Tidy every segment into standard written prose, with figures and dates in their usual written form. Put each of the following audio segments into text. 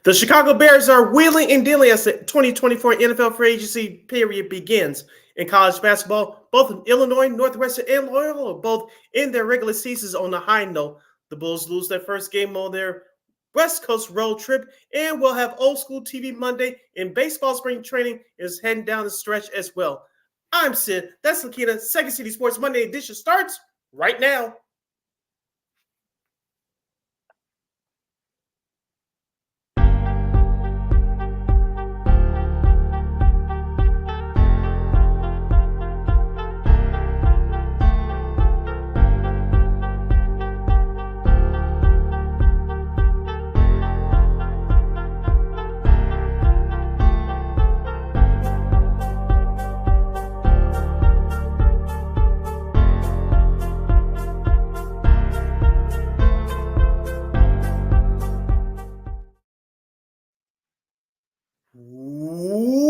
The Chicago Bears are wheeling and dealing as the 2024 NFL free agency period begins. In college basketball, both in Illinois, Northwestern, and Loyola are both in their regular seasons on a high note. The Bulls lose their first game on their West Coast road trip and will have old school TV Monday, and baseball spring training is heading down the stretch as well. I'm Sid. That's Lakita. Second City Sports Monday edition starts right now.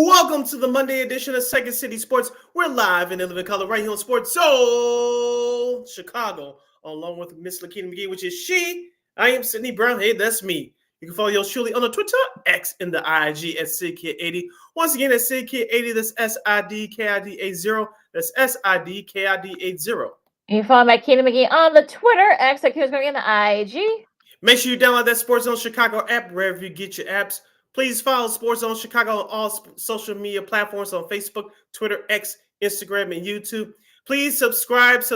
Welcome to the Monday edition of Second City Sports. We're live in living color right here on Sports Soul Chicago, along with Miss Lakita McGee, which is she. I am Sydney Brown. Hey, that's me. You can follow yours truly on the Twitter, X, and the IG at SidKid80. Once again, that's SidKid80. That's SIDKID80. That's SIDKID80. You can follow my Lakita McGee on the Twitter, X, like here's going to be on the IG. Make sure you download that Sports Zone Chicago app wherever you get your apps. Please follow Sports Zone Chicago on all social media platforms on Facebook, Twitter, X, Instagram, and YouTube. Please subscribe to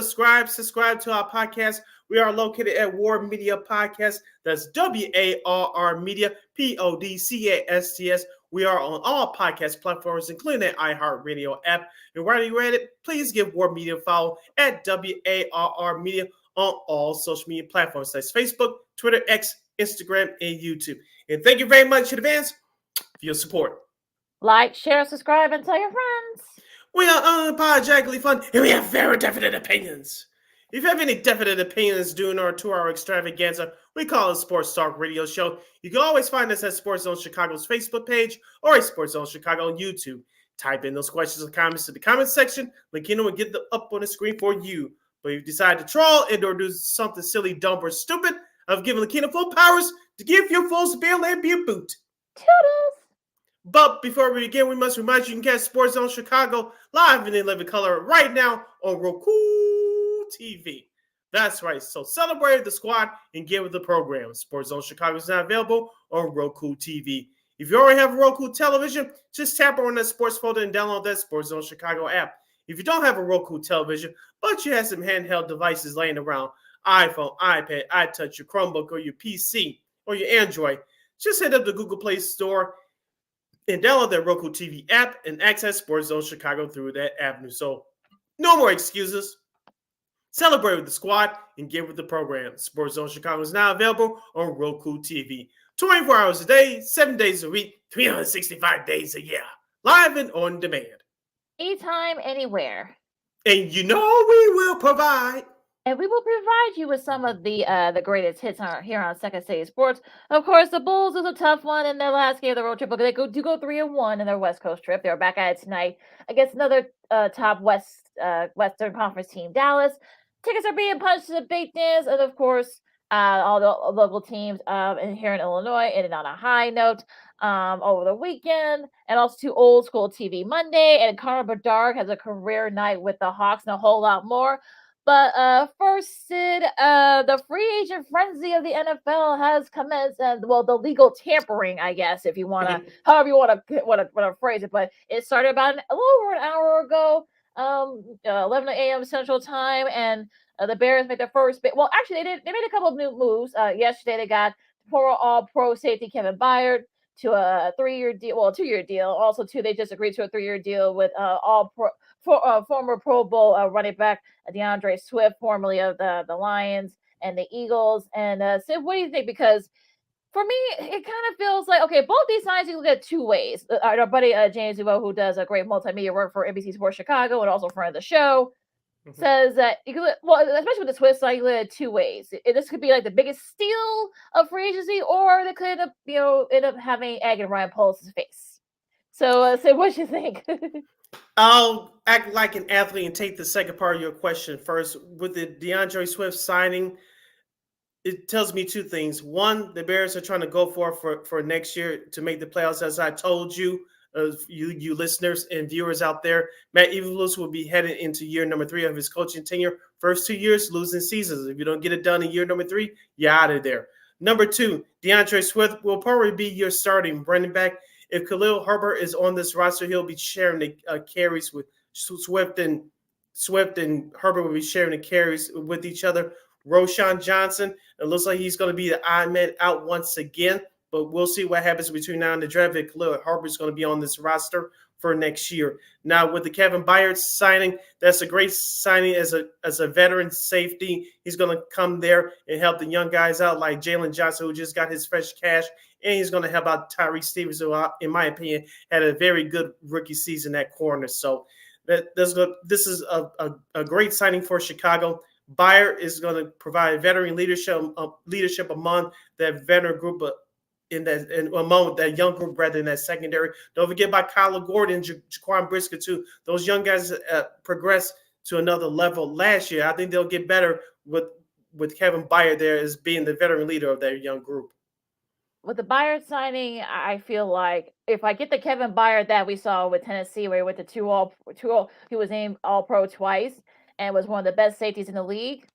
our podcast. We are located at War Media Podcast. That's WARR Media, PODCASTS. We are on all podcast platforms, including the iHeartRadio app. And while you're at it, please give War Media a follow at WARR Media on all social media platforms. That's Facebook, Twitter, X, Instagram, and YouTube. And thank you very much in advance for your support. Like, share, subscribe, and tell your friends. We are unapologetically fun, and we have very definite opinions. If you have any definite opinions during our 2-hour extravaganza, we call it a Sports Talk Radio Show. You can always find us at Sports Zone Chicago's Facebook page or at Sports Zone Chicago on YouTube. Type in those questions and comments to the comments section. Lakina will get them up on the screen for you. But if you decide to troll and or do something silly, dumb, or stupid, I've given Lakina full powers to give your full spiel and be a boot. Toodles. But before we begin, we must remind you can catch Sports Zone Chicago live in living color right now on Roku TV. That's right. So celebrate the squad and get with the program. Sports Zone Chicago is now available on Roku TV. If you already have a Roku television, just tap on that sports folder and download that Sports Zone Chicago app. If you don't have a Roku television, but you have some handheld devices laying around, iPhone, iPad, iTouch, your Chromebook, or your PC, or your Android, just head up to Google Play Store and download that Roku TV app and access Sports Zone Chicago through that avenue. So no more excuses. Celebrate with the squad and get with the program. Sports Zone Chicago is now available on Roku TV. 24 hours a day, 7 days a week, 365 days a year. Live and on demand. Anytime, anywhere. And you know we will provide. And we will provide you with some of the greatest hits here on Second City Sports. Of course, the Bulls is a tough one in their last game of the road trip. They go 3-1 in their West Coast trip. They're back at it tonight against another top Western Conference team, Dallas. Tickets are being punched to the big dance, and of course, all the local teams here in Illinois ended on a high note over the weekend, and also to old school TV Monday. And Connor Bedard has a career night with the Hawks and a whole lot more. But first, Sid, the free agent frenzy of the NFL has commenced, and the legal tampering, I guess, if you want to, however you want to phrase it. But it started about a little over an hour ago, 11 a.m. Central Time, and the Bears made their first. Well, actually, they made a couple of new moves. Yesterday, they got former All-Pro safety Kevin Byard to a 3-year deal, well, a 2-year deal. Also, they just agreed to a 3-year deal with former Pro Bowl running back DeAndre Swift, formerly of the Lions and the Eagles. And Sid, what do you think? Because for me, it kind of feels like, okay, both these signings you look at two ways. Our buddy James Duvo, who does a great multimedia work for NBC Sports Chicago and also a friend of the show, says that you could, especially with the Swift side, you look at it two ways. This could be like the biggest steal of free agency, or they could end up having egg in Ryan Poles' face. So, Sid, what do you think? I'll act like an athlete and take the second part of your question first. With the DeAndre Swift signing, it tells me two things. One, the Bears are trying to go for next year to make the playoffs. As I told you, you listeners and viewers out there, Matt Eberflus will be headed into year number 3 of his coaching tenure. First 2 years, losing seasons. If you don't get it done in year number 3, you're out of there. Number 2, DeAndre Swift will probably be your starting running back. If Khalil Herbert is on this roster, he'll be sharing the carries with Swift and Herbert will be sharing the carries with each other. Roshan Johnson, it looks like he's going to be the odd man out once again, but we'll see what happens between now and the draft. If Khalil Herbert's going to be on this roster for next year. Now, with the Kevin Byard signing, that's a great signing as a veteran safety. He's going to come there and help the young guys out like Jalen Johnson, who just got his fresh cash, and he's going to help out Tyree Stevens, who, in my opinion, had a very good rookie season at corner. So this is a great signing for Chicago. Byard is going to provide veteran leadership among that veteran group, among that young group, rather in that secondary. Don't forget about Kyler Gordon, Jaquan Brisker too. Those young guys progressed to another level last year. I think they'll get better with Kevin Byard there as being the veteran leader of that young group. With the Byard signing, I feel like if I get the Kevin Byard that we saw with Tennessee, where he went to he was named All Pro twice and was one of the best safeties in the league,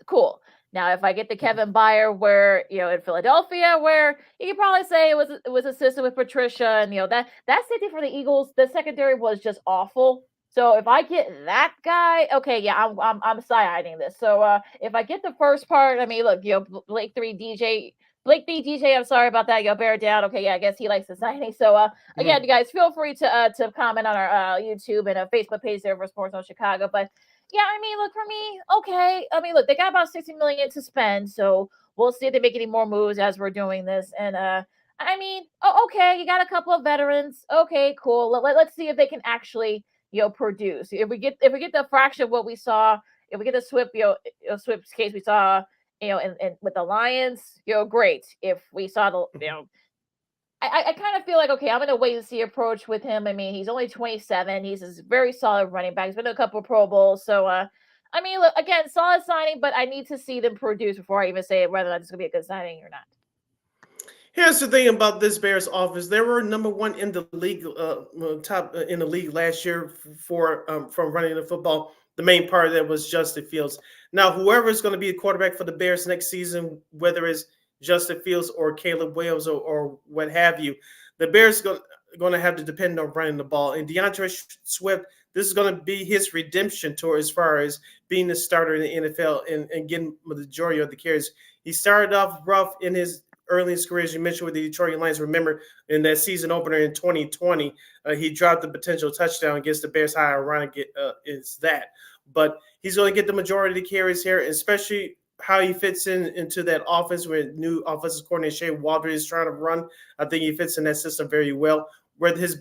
cool. Now, if I get the Kevin Byard where, in Philadelphia, where you could probably say it was assisted with Patricia, and that safety for the Eagles, the secondary was just awful. So if I get that guy, okay, yeah, I'm side-eyeing this. So if I get the first part, I mean, look, Blake 3 DJ, I'm sorry about that. Bear down. Okay, yeah, I guess he likes the signing. So again, you guys feel free to comment on our YouTube and Facebook page there for Sports on Chicago. But yeah, I mean, look, for me, okay. I mean, look, they got about $60 million to spend, so we'll see if they make any more moves as we're doing this. And I mean, okay, you got a couple of veterans. Okay, cool. Let's see if they can actually, produce. If we get the fraction of what we saw, if we get the Swift, Swift's case we saw, and with the Lions, great. If we saw the, I kind of feel like, okay, I'm going to wait and see approach with him. I mean, he's only 27. He's a very solid running back. He's been to a couple of Pro Bowls. So, I mean, look, again, solid signing, but I need to see them produce before I even say whether or not it's going to be a good signing or not. Here's the thing about this Bears offense. They were number 1 in the league, top in the league last year from running the football. The main part of that was Justin Fields. Now, whoever is going to be the quarterback for the Bears next season, whether it's Justin Fields or Caleb Williams or what have you, the Bears are going to have to depend on running the ball. And DeAndre Swift, this is going to be his redemption tour as far as being the starter in the NFL and getting the majority of the carries. He started off rough in his early in his career, as you mentioned, with the Detroit Lions. Remember, in that season opener in 2020, he dropped the potential touchdown against the Bears. How ironic is that? But he's going to get the majority of the carries here, especially how he fits into that offense where new offensive coordinator Shea Waldron is trying to run. I think he fits in that system very well. Whether it's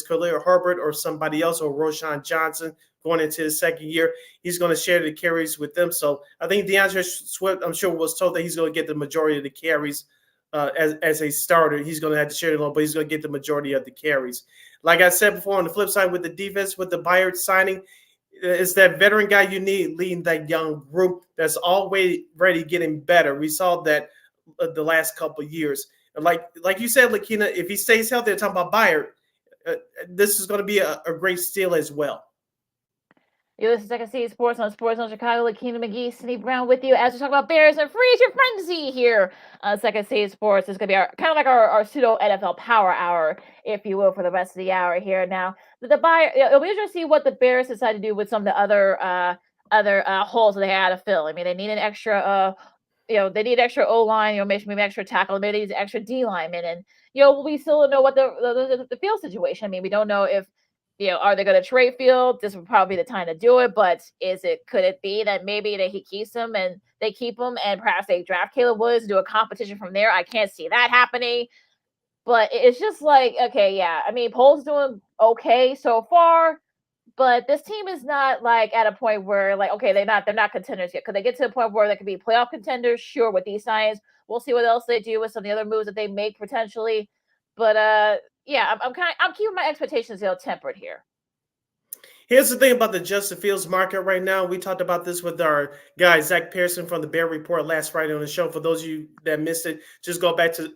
Khalil Herbert or somebody else or Roshan Johnson going into his second year, he's going to share the carries with them. So I think DeAndre Swift, I'm sure, was told that he's going to get the majority of the carries as a starter. He's going to have to share it alone, but he's going to get the majority of the carries. Like I said before, on the flip side with the defense, with the Byard signing, it's that veteran guy you need leading that young group that's already getting better. We saw that the last couple of years. Like you said, Lakina, if he stays healthy, I'm talking about Byard, this is going to be a great steal as well. You listen to Second City Sports on Chicago. Lakina McGee, Cindy Brown with you as we talk about Bears and free agent frenzy here on Second City Sports. It's going to be our pseudo NFL power hour, if you will, for the rest of the hour here. Now, the Byard, it'll be interesting to see what the Bears decide to do with some of the other holes that they had to fill. I mean, they need an extra they need extra O-line, maybe extra tackle, maybe they need extra D-lineman. And, we still don't know what the field situation. I mean, we don't know if, are they going to trade Field? This would probably be the time to do it. But could it be that maybe that he keeps him and they keep him and perhaps they draft Caleb Williams and do a competition from there? I can't see that happening. But it's just like, okay, yeah. I mean, Pole's doing okay so far. But this team is not like at a point where like, okay, they're not contenders yet. Could they get to a point where they could be playoff contenders? Sure, with these signs. We'll see what else they do with some of the other moves that they make potentially. But yeah, I'm keeping my expectations tempered here. Here's the thing about the Justin Fields market right now. We talked about this with our guy Zach Pearson from the Bear Report last Friday on the show. For those of you that missed it, just go back to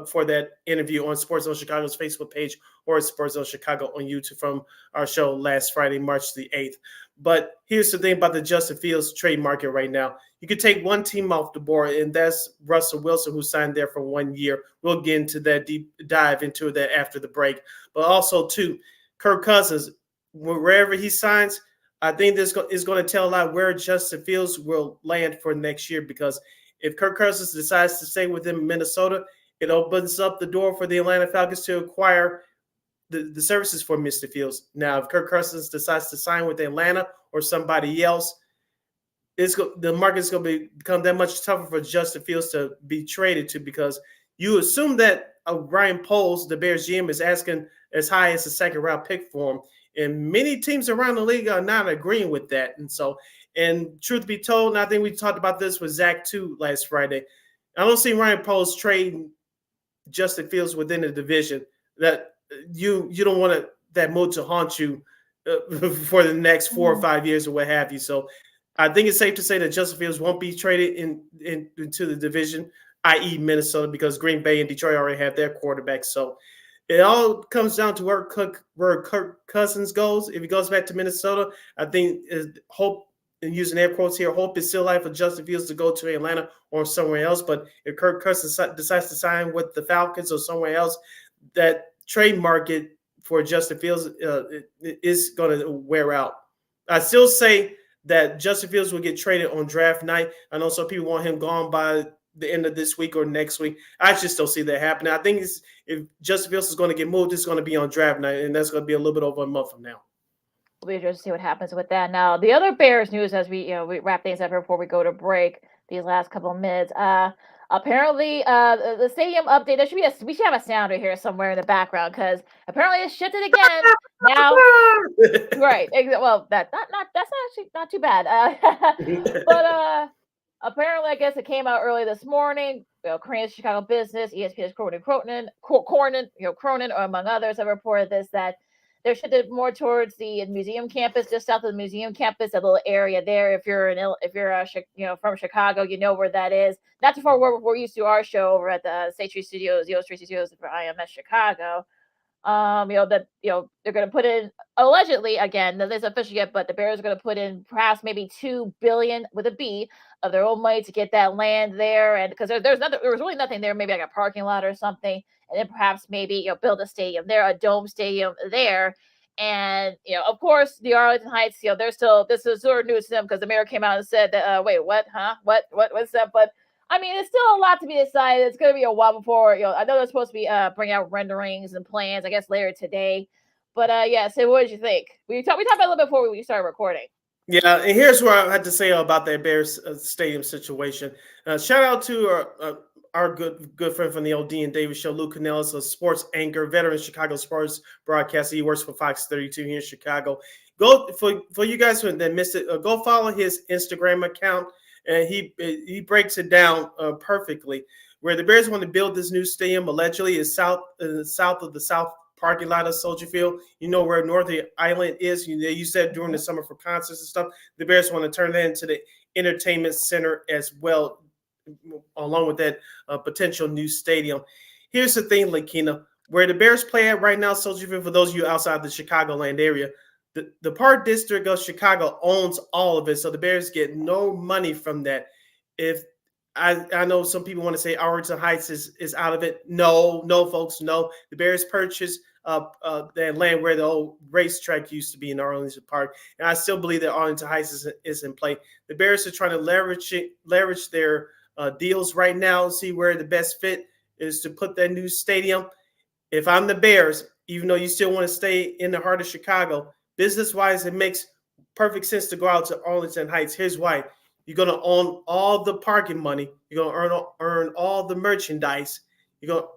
for that interview on Sports Zone Chicago's Facebook page or Sports Zone Chicago on YouTube from our show last Friday, March the 8th. But here's the thing about the Justin Fields trade market right now. You could take one team off the board, and that's Russell Wilson, who signed there for 1 year. We'll get into that deep dive into that after the break. But also, too, Kirk Cousins, wherever he signs, I think this is going to tell a lot where Justin Fields will land for next year, because if Kirk Cousins decides to stay within Minnesota, it opens up the door for the Atlanta Falcons to acquire the services for Mr. Fields. Now, if Kirk Cousins decides to sign with Atlanta or somebody else, the market's going to become that much tougher for Justin Fields to be traded to, because you assume that Ryan Poles, the Bears GM, is asking as high as a second-round pick for him. And many teams around the league are not agreeing with that. And truth be told, and I think we talked about this with Zach too last Friday, I don't see Ryan Poles trading Justin Fields within the division. That you don't want that mood to haunt you for the next 4 or 5 years or what have you. So I think it's safe to say that Justin Fields won't be traded into the division, i.e. Minnesota, because Green Bay and Detroit already have their quarterbacks. So it all comes down to where Kirk Cousins goes. If he goes back to Minnesota, I think hope, and using air quotes here, hope is still alive for Justin Fields to go to Atlanta or somewhere else. But if Kirk Cousins decides to sign with the Falcons or somewhere else, that trade market for Justin Fields is going to wear out. I still say that Justin Fields will get traded on draft night. I know some people want him gone by the end of this week or next week. I just don't see that happening. I think if Justin Fields is going to get moved, it's going to be on draft night, and that's going to be a little bit over a month from now. We'll be interested to see what happens with that. Now, the other Bears news, as we wrap things up before we go to break these last couple of minutes. Apparently, the stadium update. We should have a sounder here somewhere in the background, because apparently it's shifted again. Now, right? Well, that's actually not too bad. But apparently, I guess it came out early this morning. Crane's Chicago Business, ESPN's Cronin, among others, have reported this, that they're shifted more towards the museum campus, just south of the museum campus, that little area there. If you're from Chicago, you know where that is. Not too far where we're used to our show over at the State Street Studios, the O Street Studios for IMS Chicago. They're going to put in, allegedly, again, this isn't official yet, but the Bears are going to put in perhaps maybe $2 billion with a B of their own money to get that land there, and because there was really nothing there, maybe like a parking lot or something, and then perhaps maybe build a stadium there, a dome stadium there. And of course, the Arlington Heights, this is sort of news to them, because the mayor came out and said that wait, what, huh, what's that? But I mean, it's still a lot to be decided. It's going to be a while before, I know they're supposed to be bringing out renderings and plans, I guess, later today. But yeah, so what did you think? We talked about it a little bit before we started recording. Yeah, and here's what I had to say about that Bears stadium situation. Shout out to our good friend from the old D and Davis show, Luke Canellis, a sports anchor, veteran Chicago sports broadcaster. He works for Fox 32 here in Chicago. Go for you guys who missed it. Go follow his Instagram account, and he breaks it down perfectly. Where the Bears want to build this new stadium, allegedly, is south of the south parking lot of Soldier Field. You know where Northern Island is. They used that during the summer for concerts and stuff. The Bears want to turn that into the entertainment center as well, along with that potential new stadium. Here's the thing, Lakina, where the Bears play at right now, Soldier Field, for those of you outside the Chicagoland area, the Park District of Chicago owns all of it, so the Bears get no money from that. If I know some people want to say Arlington Heights is out of it. No, folks, no. The Bears purchased that land where the old racetrack used to be in Arlington Park, and I still believe that Arlington Heights is in play. The Bears are trying to leverage their deals right now, see where the best fit is to put that new stadium. If I'm the Bears, even though you still want to stay in the heart of Chicago, business-wise, it makes perfect sense to go out to Arlington Heights. Here's why. You're going to own all the parking money. You're going to earn all the merchandise. You're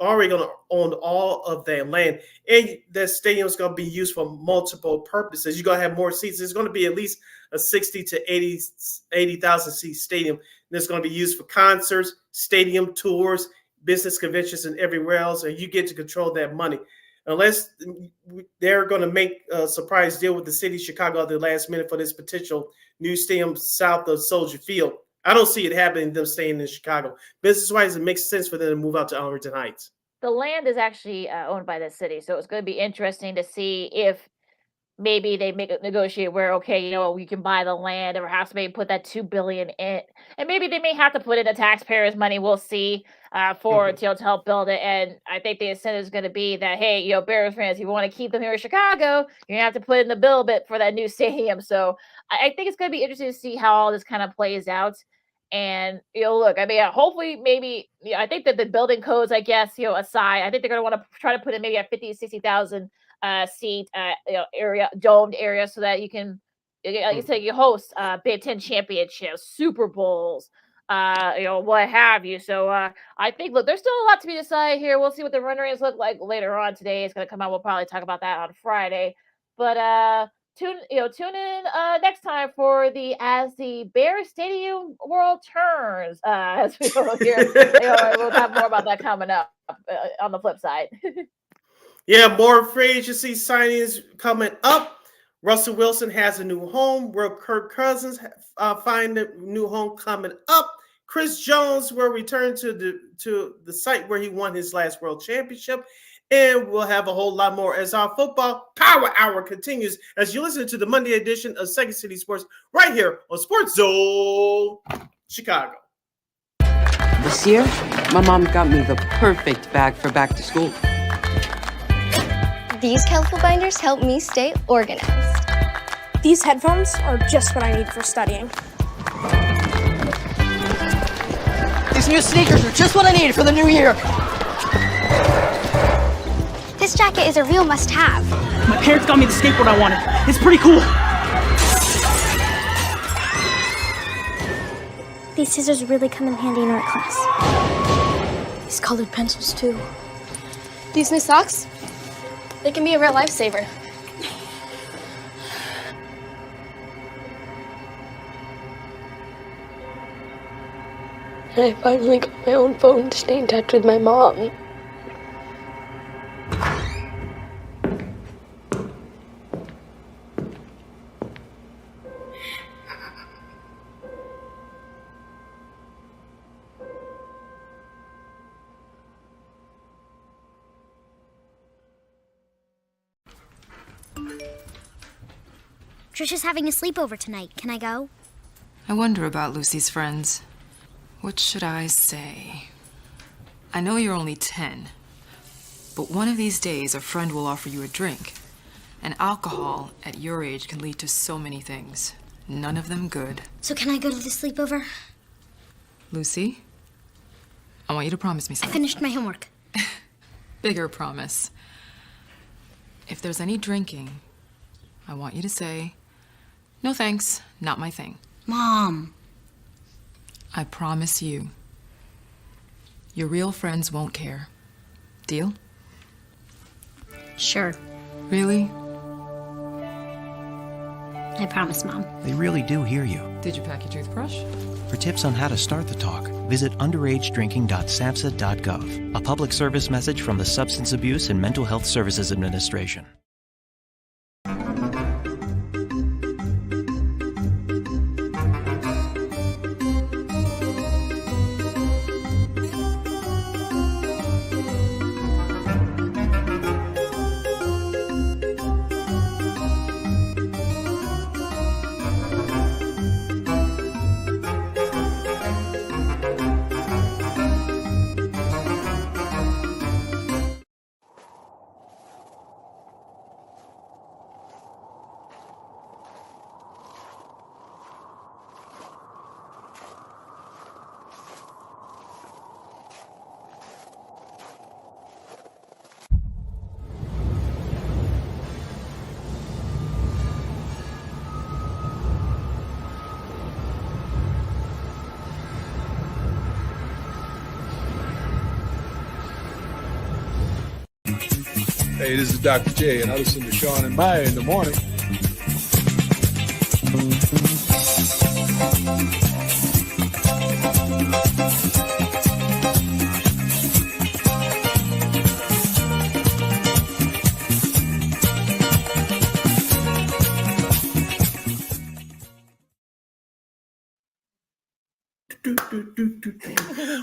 already going to own all of that land. And that stadium is going to be used for multiple purposes. You're going to have more seats. It's going to be at least a 60 to 80,000 seat stadium. And it's going to be used for concerts, stadium tours, business conventions, and everywhere else. And you get to control that money. unless they're going to make a surprise deal with the city of Chicago at the last minute for this potential new stadium south of Soldier Field. I don't see it happening, them staying in Chicago. Business-wise, it makes sense for them to move out to Arlington Heights. The land is actually owned by the city, so it's going to be interesting to see if maybe they negotiate where, okay, we can buy the land, or perhaps maybe put that $2 billion in, and maybe they may have to put in the taxpayers' money. We'll see to help build it. And I think the incentive is going to be that, hey, Bears fans, if you want to keep them here in Chicago, you're gonna have to put in the bill bit for that new stadium. So I think it's going to be interesting to see how all this kind of plays out. And look, I mean, hopefully, maybe I think that the building codes, I guess, aside, I think they're going to want to try to put in maybe a 50,000-60,000 seat area, domed area, so that you can, like you said, you host Big Ten championships, Super Bowls, what have you. So I think, look, there's still a lot to be decided here. We'll see what the run rates look like later on today. It's going to come out. We'll probably talk about that on Friday. But tune in next time for as the Bear Stadium world turns. As we go here, we'll have more about that coming up on the flip side. Yeah, more free agency signings coming up. Russell Wilson has a new home. Will Kirk Cousins find a new home coming up? Chris Jones will return to the site where he won his last world championship. And we'll have a whole lot more as our football power hour continues as you listen to the Monday edition of Second City Sports right here on Sports Zone Chicago. This year, my mom got me the perfect bag for back to school. These colorful binders help me stay organized. These headphones are just what I need for studying. These new sneakers are just what I need for the new year. This jacket is a real must-have. My parents got me the skateboard I wanted. It's pretty cool. These scissors really come in handy in art class. These colored pencils, too. These new socks, they can be a real lifesaver. And I finally got my own phone to stay in touch with my mom. Trisha's having a sleepover tonight. Can I go? I wonder about Lucy's friends. What should I say? I know you're only 10, but one of these days a friend will offer you a drink. And alcohol at your age can lead to so many things. None of them good. So can I go to the sleepover? Lucy, I want you to promise me I something. finished my homework. Bigger promise. If there's any drinking, I want you to say, "No thanks, not my thing." Mom. I promise you. Your real friends won't care. Deal? Sure. Really? I promise, Mom. They really do hear you. Did you pack your toothbrush? For tips on how to start the talk, visit underagedrinking.samhsa.gov, a public service message from the Substance Abuse and Mental Health Services Administration. Hey, this is Dr. J, and I listen to Sean and Maya in the morning.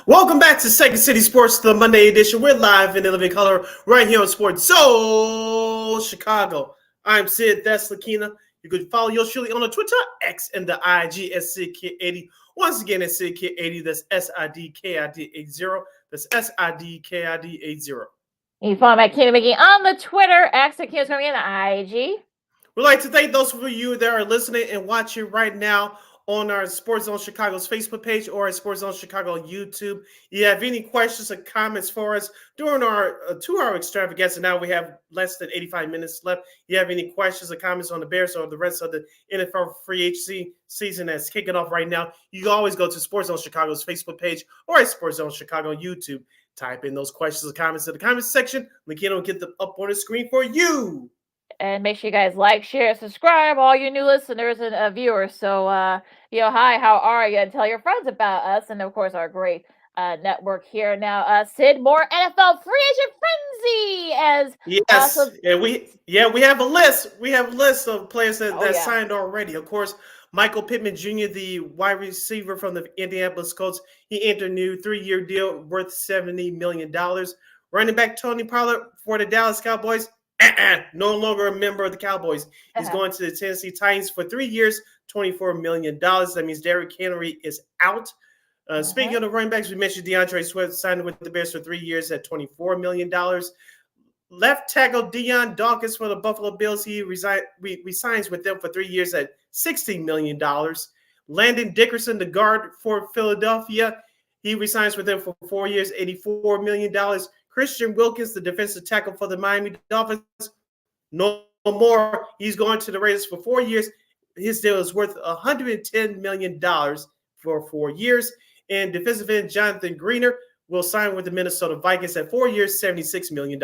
Welcome back to Second City Sports, the Monday edition. We're live in the living color right here on Sports Soul Chicago. I'm Sid, that's Lakina. You can follow yours truly on the Twitter, X, and the IG at SidKid80. Once again, it's SidKid80. That's SIDKID80. That's SIDKID80. You can follow my Kenny McGee on the Twitter, X, and Ken's coming in the IG. We'd like to thank those of you that are listening and watching right now on our Sports Zone Chicago's Facebook page or at Sports Zone Chicago on YouTube. You have any questions or comments for us during our 2-hour extravaganza? Now we have less than 85 minutes left. You have any questions or comments on the Bears or the rest of the NFL free agency season that's kicking off right now? You can always go to Sports Zone Chicago's Facebook page or at Sports Zone Chicago on YouTube. Type in those questions or comments in the comments section. McKenna will get them up on the screen for you. And make sure you guys like, share, subscribe, all you new listeners and viewers. So, hi, how are you? And tell your friends about us and, of course, our great network here. Now, Sid, more NFL free agent frenzy. We have a list. We have a list of players that signed already. Of course, Michael Pittman Jr., the wide receiver from the Indianapolis Colts, he entered a new 3-year deal worth $70 million. Running back Tony Pollard for the Dallas Cowboys, no longer a member of the Cowboys. He's going to the Tennessee Titans for 3 years, $24 million. That means Derrick Henry is out. Speaking of the running backs, we mentioned DeAndre Swift signed with the Bears for 3 years at $24 million. Left tackle Deion Dawkins for the Buffalo Bills. He resigns with them for 3 years at $16 million. Landon Dickerson, the guard for Philadelphia, he resigns with them for 4 years, $84 million. Christian Wilkins, the defensive tackle for the Miami Dolphins, no more. He's going to the Raiders for 4 years. His deal is worth $110 million for 4 years. And defensive end Jonathan Greener will sign with the Minnesota Vikings at 4 years, $76 million.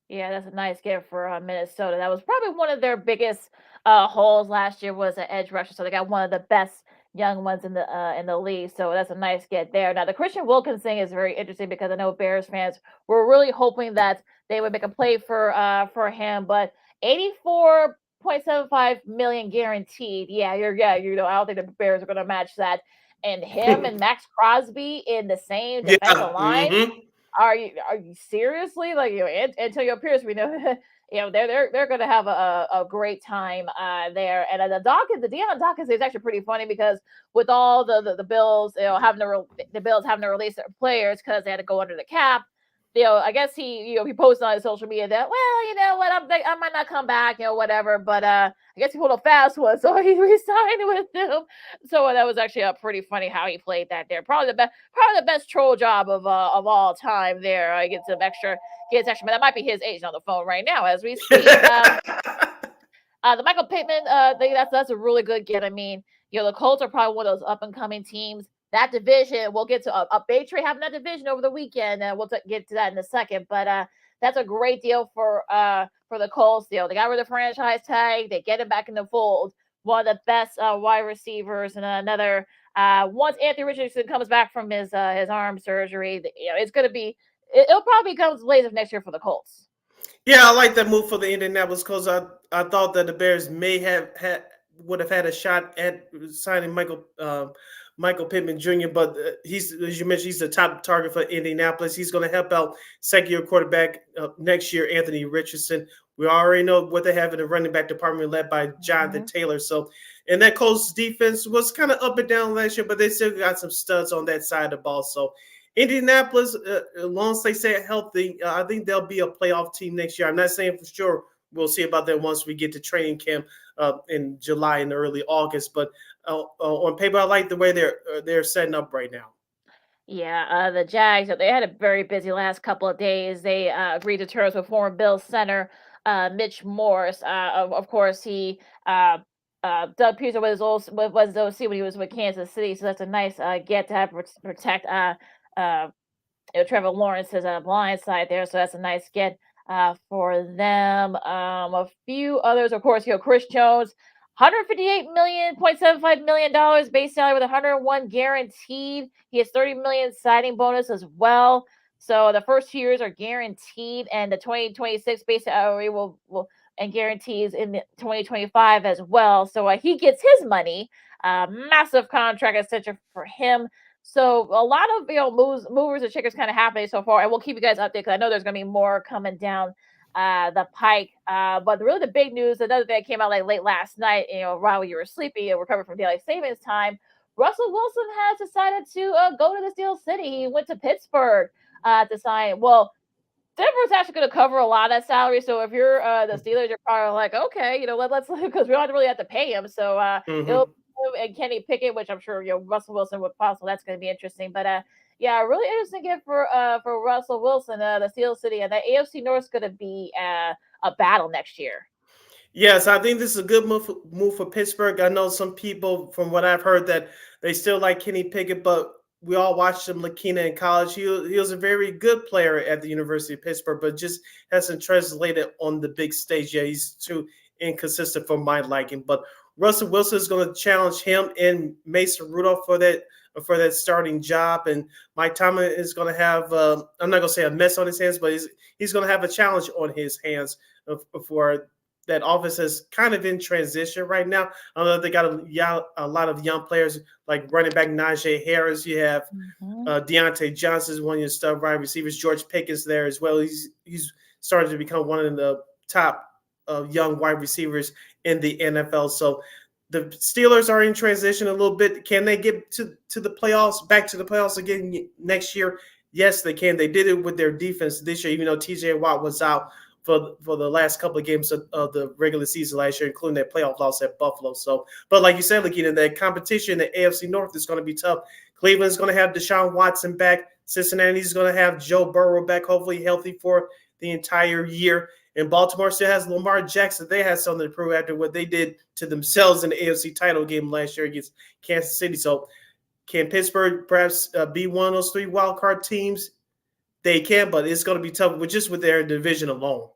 Yeah, that's a nice gift for Minnesota. That was probably one of their biggest holes last year was an edge rusher. So they got one of the best young ones in the league. So that's a nice get there. Now the Christian Wilkins thing is very interesting because I know Bears fans were really hoping that they would make a play for him, but $84.75 million guaranteed. I don't think the Bears are going to match that. And him and Max Crosby in the same defensive line. Are you seriously like Antonio Pierce? We know they're going to have a great time there. And the Deion Dawkins is actually pretty funny because with all the Bills, having to release their players because they had to go under the cap. I guess he posted on his social media that, well, you know what, I might not come back, whatever. But I guess he pulled a fast one, so he resigned with them. So that was actually pretty funny how he played that there. Probably the best troll job of all time there. He gets extra, but that might be his agent on the phone right now as we speak. The Michael Pittman thing, that's a really good get. I mean, the Colts are probably one of those up and coming teams. That division, we'll get to Bay Trade having that division over the weekend, and we'll get to that in a second. But that's a great deal for the Colts. They got rid of the franchise tag. They get him back in the fold. One of the best wide receivers, and another. Once Anthony Richardson comes back from his arm surgery, it'll probably come late of next year for the Colts. Yeah, I like that move for the Indianapolis Colts. I thought that the Bears may would have had a shot at signing Michael Pittman Jr., but he's, as you mentioned, he's the top target for Indianapolis. He's going to help out second-year quarterback next year, Anthony Richardson. We already know what they have in the running back department led by Jonathan Taylor. So, and that Colts defense was kind of up and down last year, but they still got some studs on that side of the ball. So, Indianapolis, as long as they stay healthy, I think they'll be a playoff team next year. I'm not saying for sure. We'll see about that once we get to training camp in July and early August. But on paper, I like the way they're setting up right now. Yeah, the Jags, they had a very busy last couple of days. They agreed to terms with former Bills center Mitch Morse. Of course, he Doug Peterson was his OC when he was with Kansas City, so that's a nice get to have protect Trevor Lawrence's blind side there. So that's a nice get for them. A few others, of course, Chris Jones, $158.75 million base salary with 101 guaranteed. He has $30 million signing bonus as well. So the first 2 years are guaranteed, and the 2026 base salary will and guarantees in 2025 as well. So he gets his money. Massive contract extension for him. So a lot of movers and shakers kind of happening so far, and we'll keep you guys updated because I know there's gonna be more coming down the pike. But really the big news, another thing that came out like late last night, while you were sleepy and recovered from daylight savings time, Russell Wilson has decided to go to the Steel City. He went to Pittsburgh to sign. Well, Denver's actually going to cover a lot of that salary. So if you're the Steelers, you're probably like, okay, let's because we don't really have to pay him. So it'll and Kenny Pickett, which I'm sure Russell Wilson would possible. That's going to be interesting. But yeah, really interesting gift for Russell Wilson, the Steel City, and the AFC North is going to be a battle next year. Yes, I think this is a good move for Pittsburgh. I know some people, from what I've heard, that they still like Kenny Pickett, but we all watched him, Lakina, in college. He was a very good player at the University of Pittsburgh, but just hasn't translated on the big stage yet. He's too inconsistent for my liking. But Russell Wilson is going to challenge him and Mason Rudolph for that starting job, and Mike Tomlin is going to have I'm not going to say a mess on his hands, but he's going to have a challenge on his hands for that offense is kind of in transition right now. I know they got a lot of young players like running back Najee Harris. You have Deontay Johnson, one of your star wide receivers. George Pickens there as well. He's starting to become one of the top young wide receivers in the NFL. So the Steelers are in transition a little bit. Can they get to the playoffs, back to the playoffs again next year? Yes, they can. They did it with their defense this year, even though TJ Watt was out for the last couple of games of the regular season last year, including that playoff loss at Buffalo. So, but like you said, Lakina, that competition in the AFC North is going to be tough. Cleveland's going to have Deshaun Watson back. Cincinnati's going to have Joe Burrow back, hopefully healthy for the entire year. And Baltimore still has Lamar Jackson. They had something to prove after what they did to themselves in the AFC title game last year against Kansas City. So can Pittsburgh perhaps be one of those three wildcard teams? They can, but it's going to be tough with their division alone.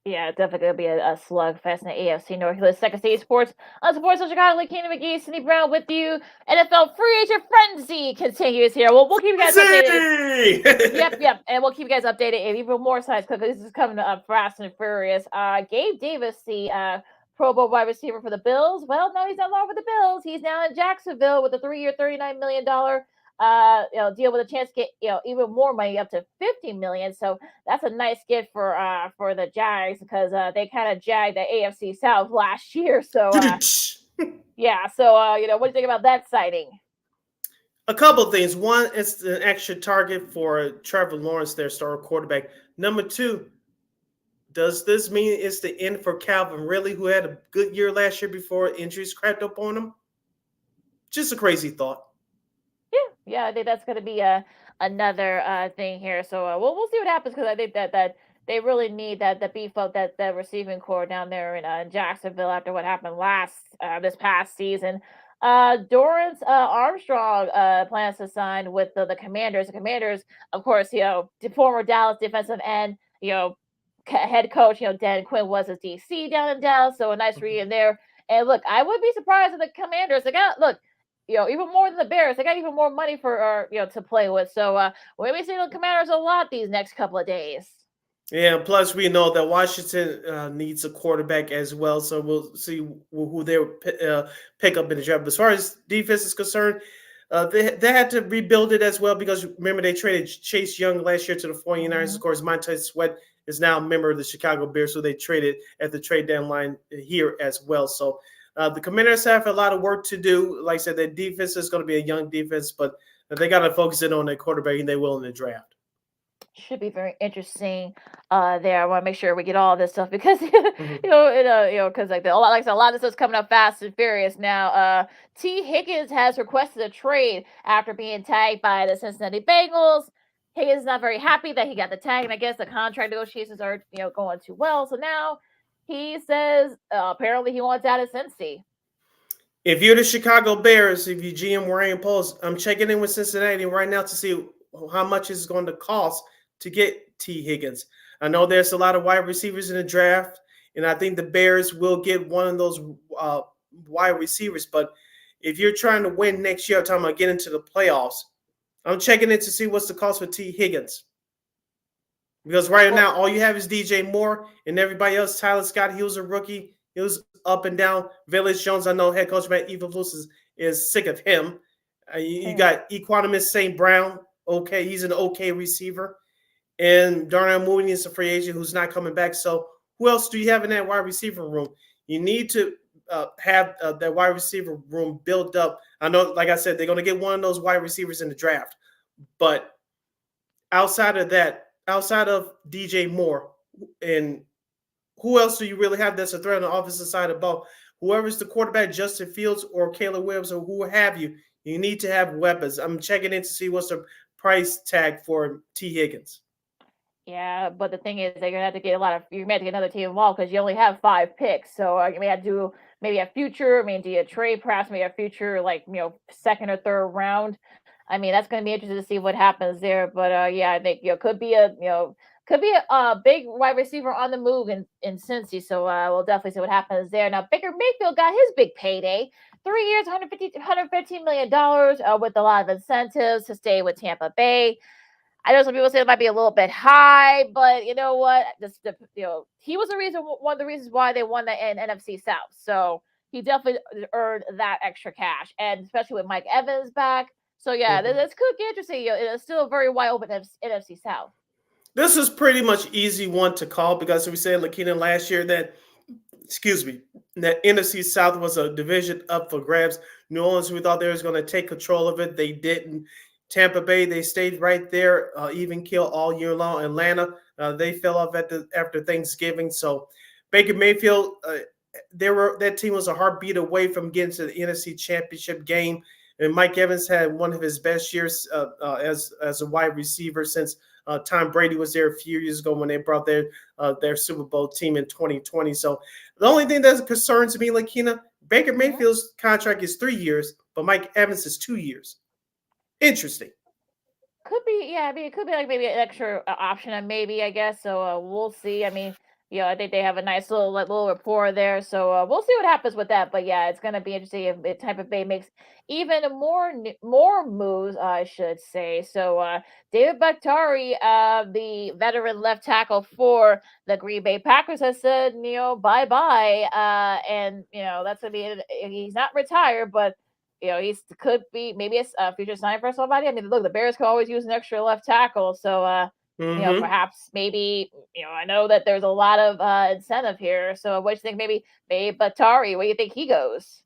Yeah, definitely going to be a slugfest in the AFC North. Second Stage Sports on Sports of Chicago. Lakina McGee, Cindy Brown with you. NFL free agent frenzy continues here. We'll keep you guys updated. Yep. And we'll keep you guys updated and even more sides because this is coming up fast and furious. Gabe Davis, the Pro Bowl wide receiver for the Bills. Well, no, he's not long with the Bills. He's now in Jacksonville with a 3-year, $39 million deal with a chance to get even more money, up to $50 million. So that's a nice gift for the Jags because they kind of jagged the AFC South last year. So yeah. So what do you think about that sighting? A couple of things. One, it's an extra target for Trevor Lawrence, their star quarterback. Number two, does this mean it's the end for Calvin Ridley, who had a good year last year before injuries crept up on him? Just a crazy thought. Yeah, I think that's going to be another thing here. So we'll see what happens because I think that they really need that beef up that receiving core down there in Jacksonville after what happened this past season. Dorrance Armstrong plans to sign with the Commanders. The Commanders, of course, the former Dallas defensive end, head coach, Dan Quinn was his DC down in Dallas, so a nice reunion there. And look, I would be surprised if the Commanders even more than the Bears, they got even more money for to play with. So we'll be seeing the Commanders a lot these next couple of days. Yeah, plus we know that Washington needs a quarterback as well, so we'll see who they pick up in the draft. But as far as defense is concerned, they had to rebuild it as well because remember they traded Chase Young last year to the 49ers. Of course, Montez Sweat is now a member of the Chicago Bears, so they traded at the trade deadline here as well. So the Commanders have a lot of work to do. Like I said, their defense is going to be a young defense, but they got to focus in on their quarterback, and they will in the draft. Should be very interesting there. I want to make sure we get all this stuff because because like a lot of this stuff's coming up fast and furious now. T. Higgins has requested a trade after being tagged by the Cincinnati Bengals. Higgins is not very happy that he got the tag, and I guess the contract negotiations are going too well. So now he says apparently he wants out of Cincy. If you're the Chicago Bears, if you GM Ryan Poles, I'm checking in with Cincinnati right now to see how much it's going to cost to get T. Higgins. I know there's a lot of wide receivers in the draft, and I think the Bears will get one of those wide receivers. But if you're trying to win next year, I'm talking about getting into the playoffs, I'm checking in to see what's the cost for T. Higgins. Because right now, all you have is DJ Moore and everybody else. Tyler Scott, he was a rookie. He was up and down. Velus Jones, I know head coach Matt Eberflus is sick of him. You got Equanimous St. Brown. Okay, he's an okay receiver. And Darnell Mooney is a free agent who's not coming back. So who else do you have in that wide receiver room? You need to have that wide receiver room built up. I know, like I said, they're going to get one of those wide receivers in the draft. But outside of that, outside of DJ Moore, and who else do you really have that's a threat on the offensive side of the ball? Whoever's the quarterback, Justin Fields or Caleb Williams or who have you, you need to have weapons. I'm checking in to see what's the price tag for T. Higgins. Yeah, but the thing is, they're gonna have to get you're gonna have to get another team involved because you only have 5 picks. So you may have to do maybe a future, do a trade, perhaps maybe a future second or third round. I mean, that's gonna be interesting to see what happens there. But yeah, I think could be a big wide receiver on the move in Cincy. So we'll definitely see what happens there. Now Baker Mayfield got his big payday. 3 years, $115 million with a lot of incentives to stay with Tampa Bay. I know some people say it might be a little bit high, but you know what? He was one of the reasons why they won the NFC South. So he definitely earned that extra cash, and especially with Mike Evans back. So yeah, this could get interesting. It's still a very wide open NFC South. This is pretty much easy one to call because we said Lakina last year that NFC South was a division up for grabs. New Orleans, we thought they was going to take control of it. They didn't. Tampa Bay, they stayed right there, even kill all year long. Atlanta, they fell off after Thanksgiving. So Baker Mayfield, that team was a heartbeat away from getting to the NFC Championship game. And Mike Evans had one of his best years as a wide receiver since Tom Brady was there a few years ago when they brought their Super Bowl team in 2020. So the only thing that concerns me, Lakina, Baker Mayfield's contract is 3 years, but Mike Evans is 2 years. Interesting. Could be, yeah. I mean, it could be maybe an extra option, maybe, I guess. So we'll see. I mean, I think they have a nice little rapport there. So we'll see what happens with that. But yeah, it's gonna be interesting if Tampa Bay makes even more moves, I should say. So David Bakhtiari, the veteran left tackle for the Green Bay Packers, has said, bye bye. And that's gonna be. He's not retired, but. He could be maybe a future sign for somebody. I mean, look, the Bears could always use an extra left tackle. So, perhaps maybe, I know that there's a lot of incentive here. So what do you think? Maybe Bakhtiari, where do you think he goes?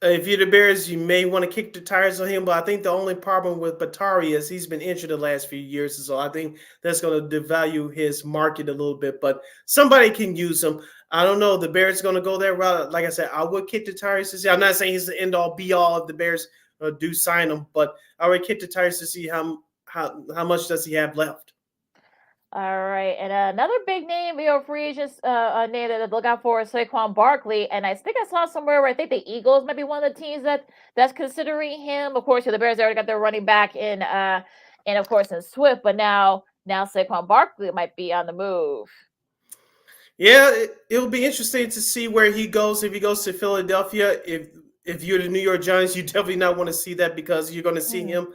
If you're the Bears, you may want to kick the tires on him, but I think the only problem with Bakhtiari is he's been injured the last few years, so I think that's going to devalue his market a little bit. But somebody can use him. I don't know. The Bears are going to go that route. Like I said, I would kick the tires to see. I'm not saying he's the end-all, be-all if the Bears do sign him, but I would kick the tires to see how much does he have left. All right, and another big name, free agents name to look out for is Saquon Barkley, and I think I saw somewhere where I think the Eagles might be one of the teams that's considering him. Of course, the Bears already got their running back in of course in Swift, but now Saquon Barkley might be on the move. Yeah, it'll be interesting to see where he goes. If he goes to Philadelphia, if you're the New York Giants, you definitely not want to see that because you're going to see him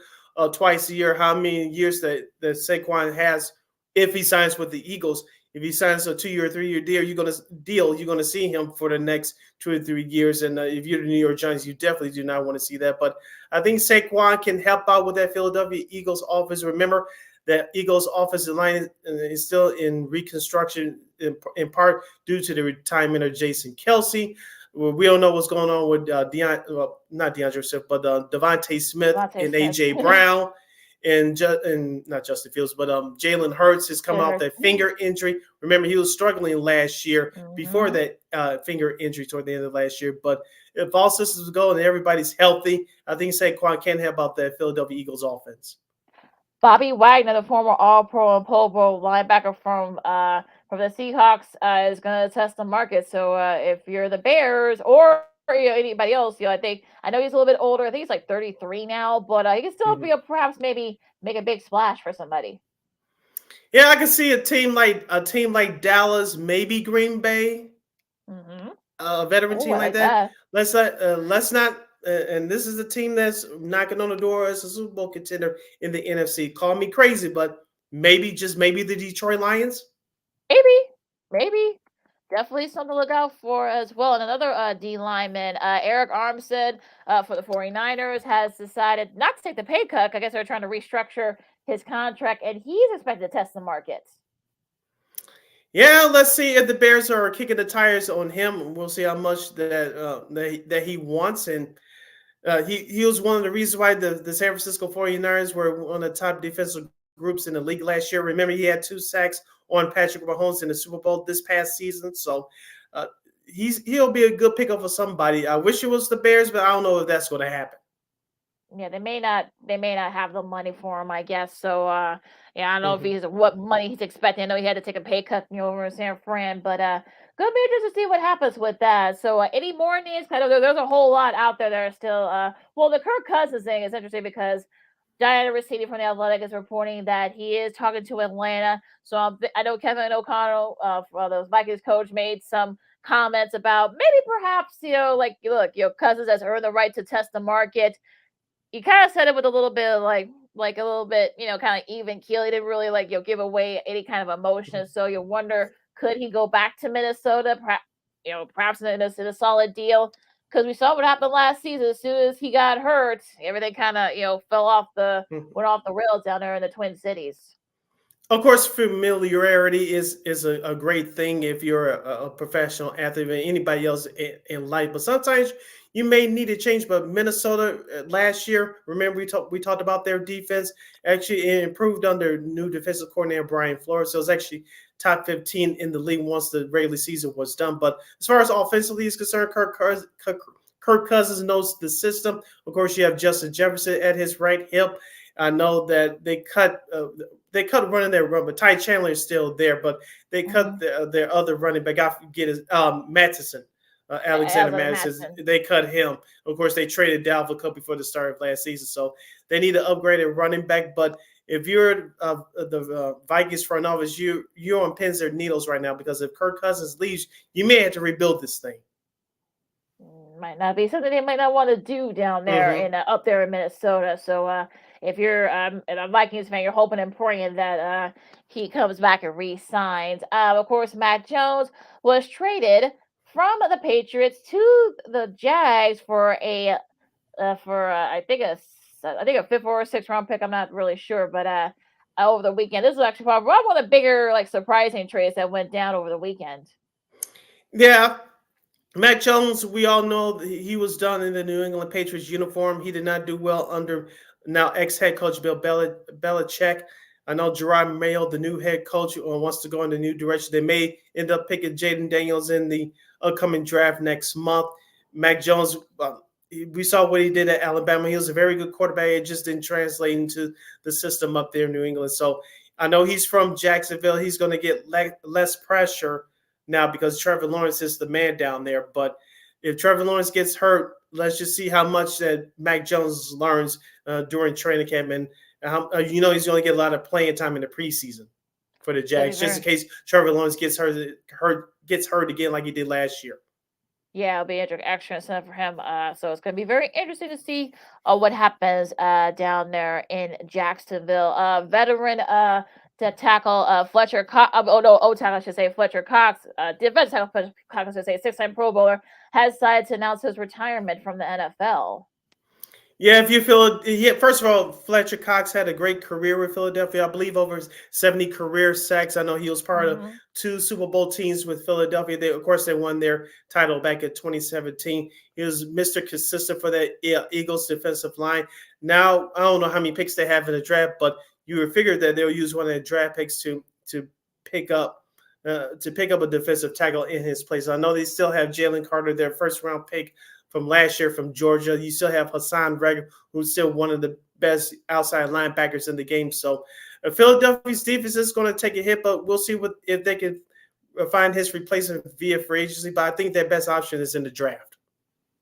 twice a year. How many years that Saquon has? If he signs with the Eagles, if he signs a 2-year or 3-year deal, you're going to see him for the next 2 or 3 years. And if you're the New York Giants, you definitely do not want to see that. But I think Saquon can help out with that Philadelphia Eagles offense. Remember that Eagles offensive line is still in reconstruction in part due to the retirement of Jason Kelce. We don't know what's going on with not DeAndre Swift, but Devontae Smith and A.J. Brown. And not Justin Fields, but Jalen Hurts has come off that finger injury. Remember, he was struggling last year before that finger injury toward the end of last year. But if all systems go and everybody's healthy, I think Saquon can help out that Philadelphia Eagles offense. Bobby Wagner, the former All-Pro and Pro Bowl linebacker from the Seahawks, is going to test the market. So if you're the Bears or anybody else, I know he's a little bit older. I think he's like 33 now, but he can still be perhaps maybe make a big splash for somebody. Yeah, I can see a team like Dallas, maybe Green Bay, a veteran team like that. Let's not. And this is a team that's knocking on the door as a Super Bowl contender in the NFC. Call me crazy, but maybe the Detroit Lions. Maybe. Definitely something to look out for as well. And another D lineman, Eric Armstead for the 49ers, has decided not to take the pay cut. I guess they're trying to restructure his contract, and he's expected to test the market. Yeah, let's see if the Bears are kicking the tires on him. We'll see how much that he wants. And he was one of the reasons why the San Francisco 49ers were one of the top defensive groups in the league last year. Remember, he had 2 sacks on Patrick Mahomes in the Super Bowl this past season. So he'll be a good pickup for somebody. I wish it was the Bears, but I don't know if that's going to happen. Yeah, they may not have the money for him, I guess. So yeah, I don't know if he's what money he's expecting. I know he had to take a pay cut, over in San Fran, but gonna be interested to see what happens with that. So any more news? I know there's a whole lot out there that are still well, the Kirk Cousins thing is interesting because Diana Rossetti from The Athletic is reporting that he is talking to Atlanta. So I know Kevin O'Connell, the Vikings coach, made some comments about maybe perhaps, like, look, Cousins has earned the right to test the market. You kind of said it with a little bit of like a little bit, kind of even keel. He didn't really give away any kind of emotion. So you wonder, could he go back to Minnesota? Perhaps in a solid deal. Because we saw what happened last season. As soon as he got hurt, everything kind of, went off the rails down there in the Twin Cities. Of course, familiarity is a great thing if you're a professional athlete or anybody else in life. But sometimes you may need a change. But Minnesota last year, remember we talked about their defense. Actually, it improved under new defensive coordinator Brian Flores. So it's actually top 15 in the league once the regular season was done. But as far as offensively is concerned, Kirk Cousins knows the system. Of course, you have Justin Jefferson at his right hip. I know that they cut running their run, but Ty Chandler is still there. But they cut their other running back. I forget his Mattison. Alexander Madison. They cut him. Of course, they traded Dalvin Cook before the start of last season. So they need to upgrade a running back. But if you're the Vikings front office, you're on pins and needles right now because if Kirk Cousins leaves, you may have to rebuild this thing. Might not be something they might not want to do down there in up there in Minnesota. So if you're a Vikings fan, you're hoping and praying that he comes back and re-signs. Of course, Mac Jones was traded from the Patriots to the Jags for I think a 5th or 6th round pick. I'm not really sure, but over the weekend, this is actually probably one of the bigger surprising trades that went down over the weekend. Yeah, Mac Jones, we all know he was done in the New England Patriots uniform. He did not do well under now ex-head coach Bill Belichick. I know Gerard Mayo, the new head coach, wants to go in a new direction. They may end up picking Jaden Daniels in the upcoming draft next month. Mac Jones, we saw what he did at Alabama. He was a very good quarterback. It just didn't translate into the system up there in New England. So I know he's from Jacksonville. He's going to get less pressure now because Trevor Lawrence is the man down there. But if Trevor Lawrence gets hurt, let's just see how much that Mac Jones learns during training camp. And he's going to get a lot of playing time in the preseason for the Jags, just in case Trevor Lawrence gets hurt again like he did last year. Yeah, it'll be extra incentive for him. So it's going to be very interesting to see what happens down there in Jacksonville. Veteran to tackle Fletcher Cox. I should say Fletcher Cox. Defense tackle Fletcher Cox, I should say, 6-time Pro Bowler, has decided to announce his retirement from the NFL. Yeah, if you feel first of all, Fletcher Cox had a great career with Philadelphia. I believe over 70 career sacks. I know he was part of 2 Super Bowl teams with Philadelphia. They won their title back in 2017. He was Mr. Consistent for the Eagles defensive line. Now, I don't know how many picks they have in the draft, but you would figure that they'll use one of their draft picks to pick up a defensive tackle in his place. I know they still have Jalen Carter, their first round pick from last year from Georgia. You still have Hassan Reddick, who's still one of the best outside linebackers in the game. So Philadelphia's defense is going to take a hit, but we'll see if they can find his replacement via free agency. But I think their best option is in the draft.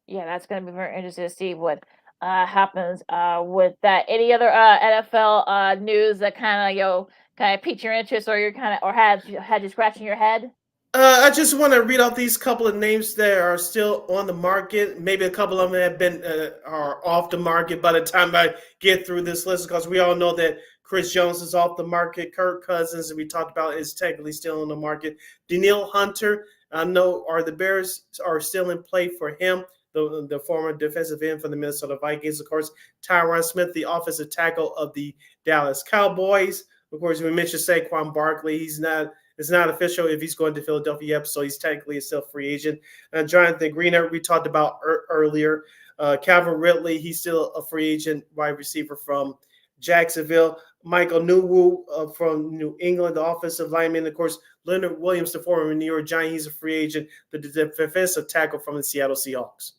Yeah, that's going to be very interesting to see what happens with that. Any other NFL news that kind of piqued your interest, or had you scratching your head? I just want to read off these couple of names that are still on the market. Maybe a couple of them have been are off the market by the time I get through this list, because we all know that Chris Jones is off the market. Kirk Cousins, that we talked about, is technically still on the market. Danielle Hunter, I know the Bears are still in play for him, the former defensive end for the Minnesota Vikings. Of course, Tyron Smith, the offensive tackle of the Dallas Cowboys. Of course, we mentioned Saquon Barkley. It's not official if he's going to Philadelphia yet, so he's technically still a free agent. Jonathan Greener, we talked about earlier. Calvin Ridley, he's still a free agent wide receiver from Jacksonville. Michael Newell from New England, the offensive lineman. Of course, Leonard Williams, the former New York Giant, he's a free agent, the defensive tackle from the Seattle Seahawks.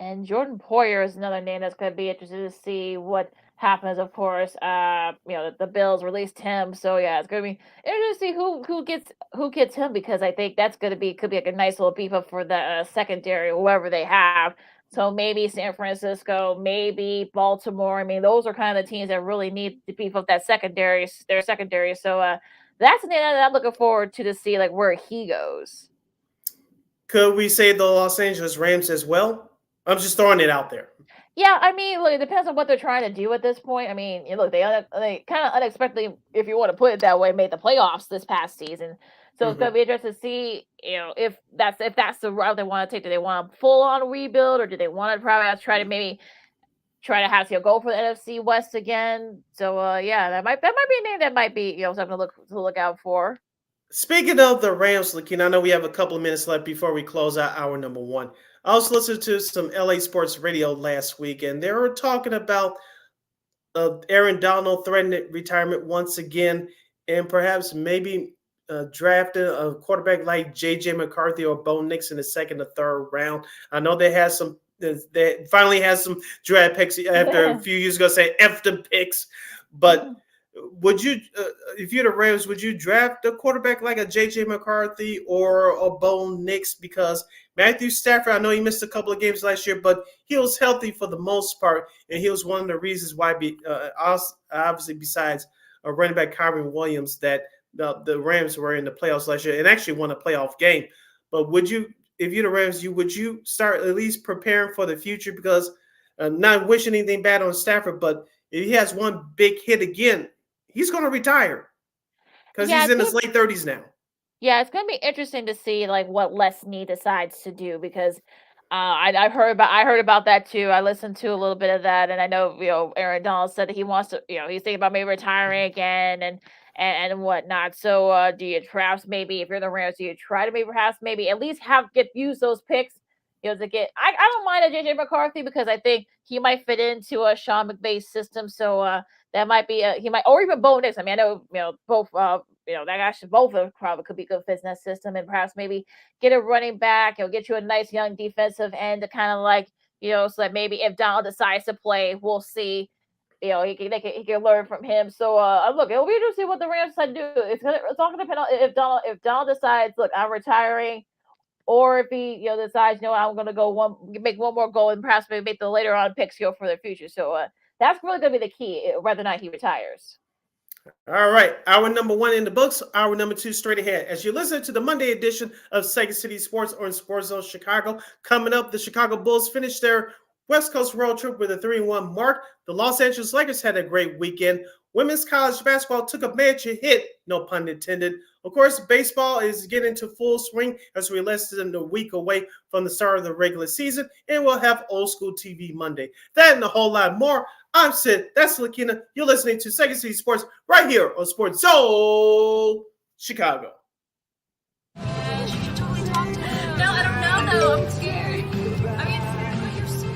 And Jordan Poyer is another name that's going to be interested to see what happens. Of course, the Bills released him, so yeah, it's going to be interesting to see who gets him, because I think that's could be like a nice little beef up for the secondary, whoever they have. So maybe San Francisco, maybe Baltimore. I mean, those are kind of the teams that really need to beef up their secondary. So that's the name that I'm looking forward to see like where he goes. Could we say the Los Angeles Rams as well? I'm just throwing it out there. Yeah, I mean, look, it depends on what they're trying to do at this point. I mean, look, they kind of unexpectedly, if you want to put it that way, made the playoffs this past season. So it's going to be interesting to see, if that's the route they want to take. Do they want a full on rebuild, or do they want to probably try to have to go for the NFC West again? So yeah, that might be a name that might be something to look out for. Speaking of the Rams, Lakina, I know we have a couple of minutes left before we close out hour number one. I was listening to some LA Sports Radio last week, and they were talking about Aaron Donald threatening retirement once again, and perhaps maybe drafting a quarterback like J.J. McCarthy or Bo Nix in the second or third round. I know they finally had some draft picks after a few years ago saying F the picks, but would you, if you're the Rams, would you draft a quarterback like a J.J. McCarthy or a Bo Nix? Because Matthew Stafford, I know he missed a couple of games last year, but he was healthy for the most part, and he was one of the reasons why, obviously besides running back Kyron Williams, that the Rams were in the playoffs last year and actually won a playoff game. But would you, if you're the Rams, would you start at least preparing for the future? Because not wishing anything bad on Stafford, but if he has one big hit again, he's going to retire because he's in his late 30s now. Yeah, it's going to be interesting to see like what Les Snead decides to do, because I heard about that too. I listened to a little bit of that, and I know Aaron Donald said that he wants to he's thinking about maybe retiring again and whatnot. So do you perhaps maybe, if you're the Rams, do you try to maybe at least use those picks to get? I don't mind a JJ McCarthy, because I think he might fit into a Sean McVay's system. So that might be he might, or even Bo Nix. I mean, I know both that actually both of them probably could be good fits in that system, and perhaps maybe get a running back, get you a nice young defensive end to kind of like so that maybe if Donald decides to play, we'll see. He can learn from him. So look, it'll be interesting to see what the Rams decide to do. It's all gonna depend on if Donald decides, look, I'm retiring, or if he decides, I'm gonna make one more goal and perhaps maybe make the later on picks for the future. So that's really gonna be the key, whether or not he retires. All right, hour number one in the books, hour number two straight ahead. As you listen to the Monday edition of Second City Sports on Sports Zone Chicago, coming up, the Chicago Bulls finished their West Coast road trip with a 3-1 mark. The Los Angeles Lakers had a great weekend. Women's college basketball took a major hit, no pun intended. Of course, baseball is getting into full swing as we're less than a week away from the start of the regular season, and we'll have Old School TV Monday. That and a whole lot more. I'm Sid. That's Lakina. You're listening to Second City Sports right here on Sports Zone Chicago. No, I don't know, though. I'm scared. I mean, you're so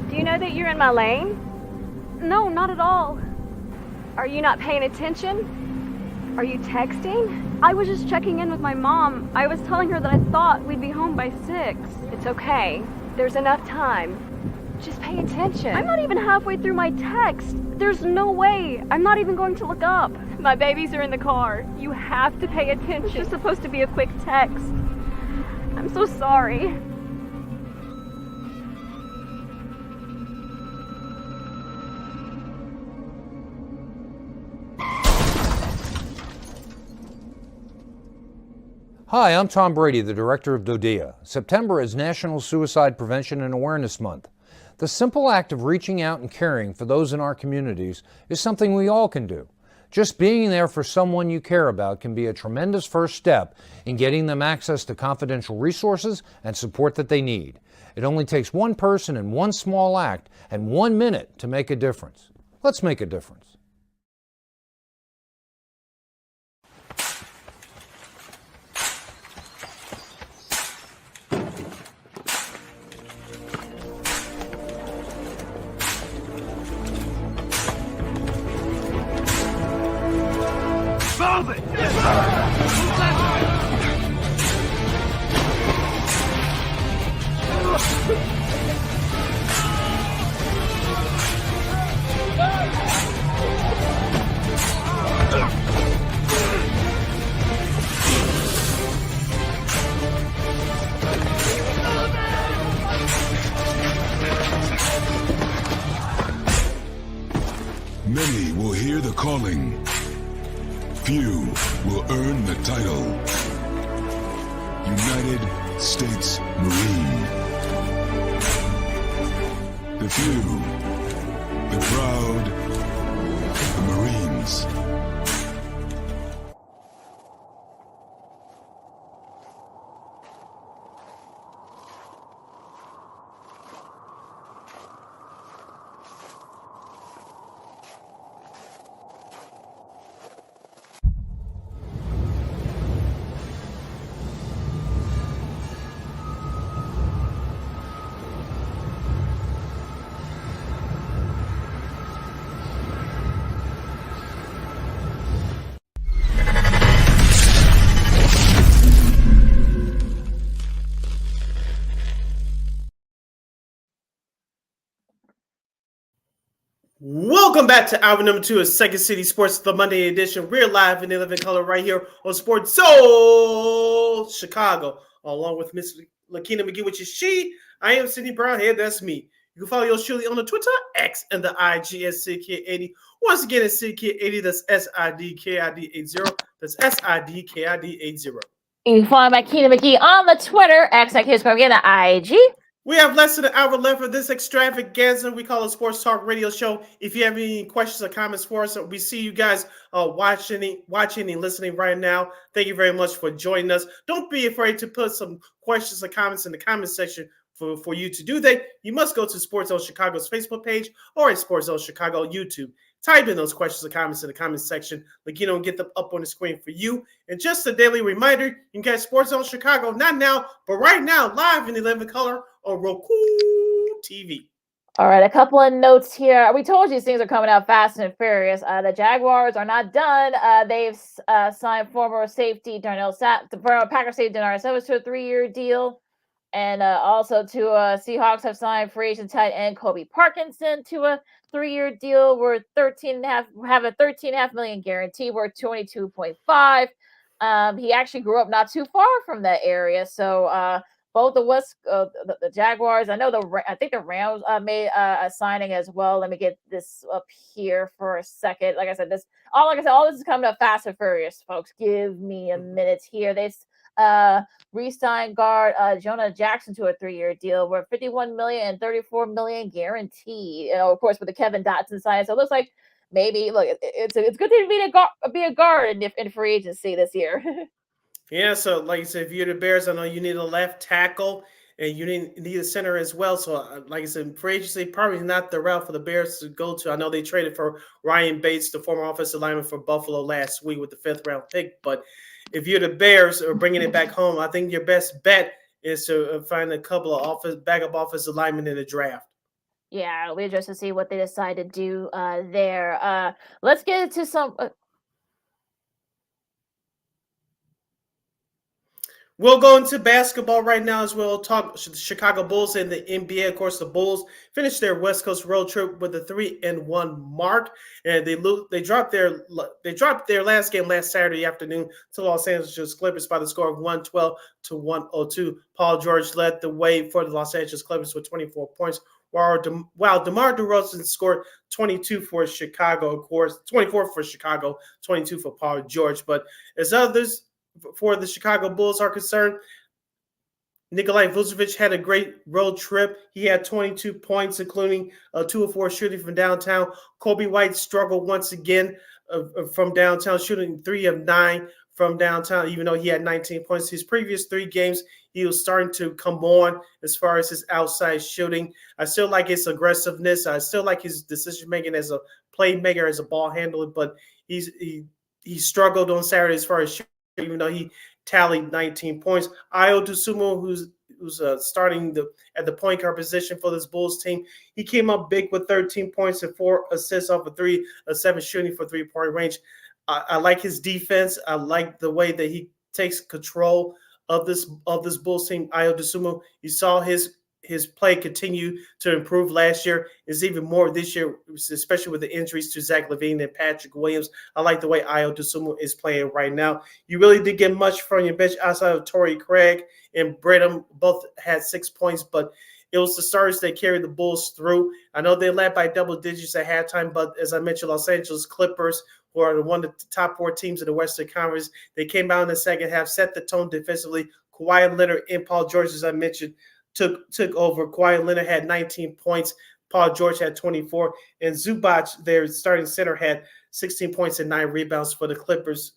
Do you know that you're in my lane? No, not at all. Are you not paying attention? Are you texting? I was just checking in with my mom. I was telling her that I thought we'd be home by 6. It's okay. There's enough time. Just pay attention. I'm not even halfway through my text. There's no way. I'm not even going to look up. My babies are in the car. You have to pay attention. It's just supposed to be a quick text. I'm so sorry. Hi, I'm Tom Brady, the director of DODEA. September is National Suicide Prevention and Awareness Month. The simple act of reaching out and caring for those in our communities is something we all can do. Just being there for someone you care about can be a tremendous first step in getting them access to confidential resources and support that they need. It only takes one person and one small act and 1 minute to make a difference. Let's make a difference. Many will hear the calling. Few will earn the title. United States Marine. The few, the proud, the Marines. Welcome back to hour number 2 of Second City Sports, the Monday edition. We're live in the living color right here on Sports Soul Chicago, along with Miss Lakina McGee, which is she. I am Sydney Brown here. That's me. You can follow yours truly on the Twitter, X, and the IG at SidKid80. Once again, it's SidKid80. That's SIDKID80. That's SIDKID80. You can follow my Keena McGee on the Twitter, X, again, the IG. We have less than an hour left for this extravaganza we call a sports talk radio show. If you have any questions or comments for us, we see you guys watching and listening right now. Thank you very much for joining us. Don't be afraid to put some questions or comments in the comment section. For you to do that, you must go to Sports Zone Chicago's Facebook page or at Sports Zone Chicago YouTube. Type in those questions or comments in the comments section. Like, will get them up on the screen for you. And just a daily reminder, you can catch Sports Zone Chicago, not now, but right now, live in 11 color on Roku TV. All right, a couple of notes here. We told you these things are coming out fast and furious. The Jaguars are not done. They've signed former safety Darnell former Packers safety Darnell Savage to a 3-year deal. And also to Seahawks have signed free agent tight end Kobe Parkinson to a 3-year deal worth have a $13.5 million guarantee worth $22.5. He actually grew up not too far from that area, so both the Jaguars. I think the Rams made a signing as well. Let me get this up here for a second. Like I said, all this is coming up fast and furious, folks. Give me a minute here. They re-signed guard Jonah Jackson to a 3-year deal worth $51 million and $34 million guaranteed. Of course, with the Kevin Dotson sign, so it looks like maybe it's a good thing to be a guard in free agency this year. Yeah, so like you said, if you're the Bears, I know you need a left tackle and you need a center as well. So, like I said, free agency probably not the route for the Bears to go to. I know they traded for Ryan Bates, the former offensive lineman for Buffalo last week with the 5th round pick, but if you're the Bears or bringing it back home, I think your best bet is to find a couple of backup offensive linemen in the draft. Yeah, it'll be interesting to see what they decide to do there. Let's get into some. We'll go into basketball right now as well. Talk Chicago Bulls and the NBA. Of course, the Bulls finished their West Coast road trip with a 3-1 mark, and they dropped their last game last Saturday afternoon to Los Angeles Clippers by the score of 112-102. Paul George led the way for the Los Angeles Clippers with 24 points, while DeMar DeRozan scored 22 for Chicago. Of course, 24 for Chicago, 22 for Paul George. But as others for the Chicago Bulls are concerned, Nikolai Vucevic had a great road trip. He had 22 points, including 2 of 4 shooting from downtown. Kobe White struggled once again from downtown, shooting 3 of 9 from downtown, even though he had 19 points. His previous 3 games, he was starting to come on as far as his outside shooting. I still like his aggressiveness. I still like his decision-making as a playmaker, as a ball handler, but he struggled on Saturday as far as shooting, even though he tallied 19 points. Ayo Dosunmu, who's starting at the point guard position for this Bulls team, he came up big with 13 points and 4 assists off of 7 shooting for 3-point range. I like his defense. I like the way that he takes control of this Bulls team. Ayo Dosunmu, you saw his play continue to improve last year. Is even more this year, especially with the injuries to Zach LaVine and Patrick Williams. I like the way Ayo Dosunmu is playing right now. You really did get much from your bench outside of Torrey Craig and Brenham. Both had 6 points, but it was the starters that carried the Bulls through. I know they led by double digits at halftime, but as I mentioned, Los Angeles Clippers, who are one of the top 4 teams in the Western Conference, they came out in the second half, set the tone defensively. Kawhi Leonard and Paul George, as I mentioned, took over. Kawhi Leonard had 19 points. Paul George had 24. And Zubac, their starting center, had 16 points and 9 rebounds for the Clippers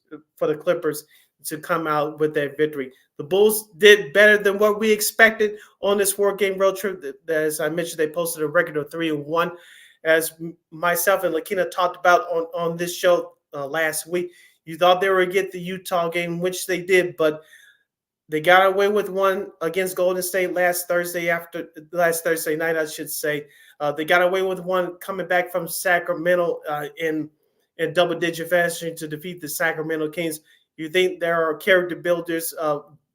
to come out with that victory. The Bulls did better than what we expected on this 4-game road trip. As I mentioned, they posted a record of 3-1. As myself and Lakina talked about on this show last week, you thought they were going to get the Utah game, which they did, but they got away with one against Golden State last Thursday night, I should say. They got away with one coming back from Sacramento in double-digit fashion to defeat the Sacramento Kings. You think there are character builders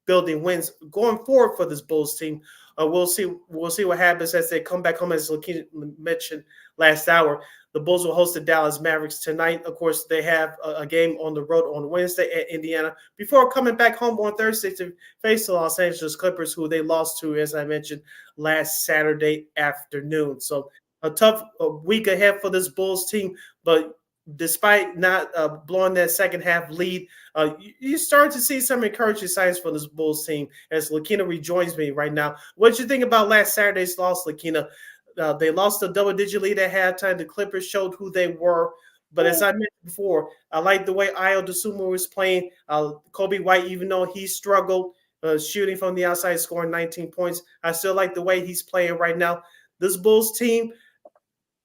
building wins going forward for this Bulls team? We'll see what happens as they come back home, as Lakina mentioned last hour. The Bulls will host the Dallas Mavericks tonight. Of course, they have a game on the road on Wednesday at Indiana before coming back home on Thursday to face the Los Angeles Clippers, who they lost to, as I mentioned, last Saturday afternoon. So a tough week ahead for this Bulls team, but despite not blowing that second half lead, you start to see some encouraging signs for this Bulls team, as Lakina rejoins me right now. What did you think about last Saturday's loss, Lakina? They lost a double-digit lead at halftime. The Clippers showed who they were. But as I mentioned before, I like the way Ayo Dosunmu was playing. Kobe White, even though he struggled shooting from the outside, scoring 19 points, I still like the way he's playing right now. This Bulls team,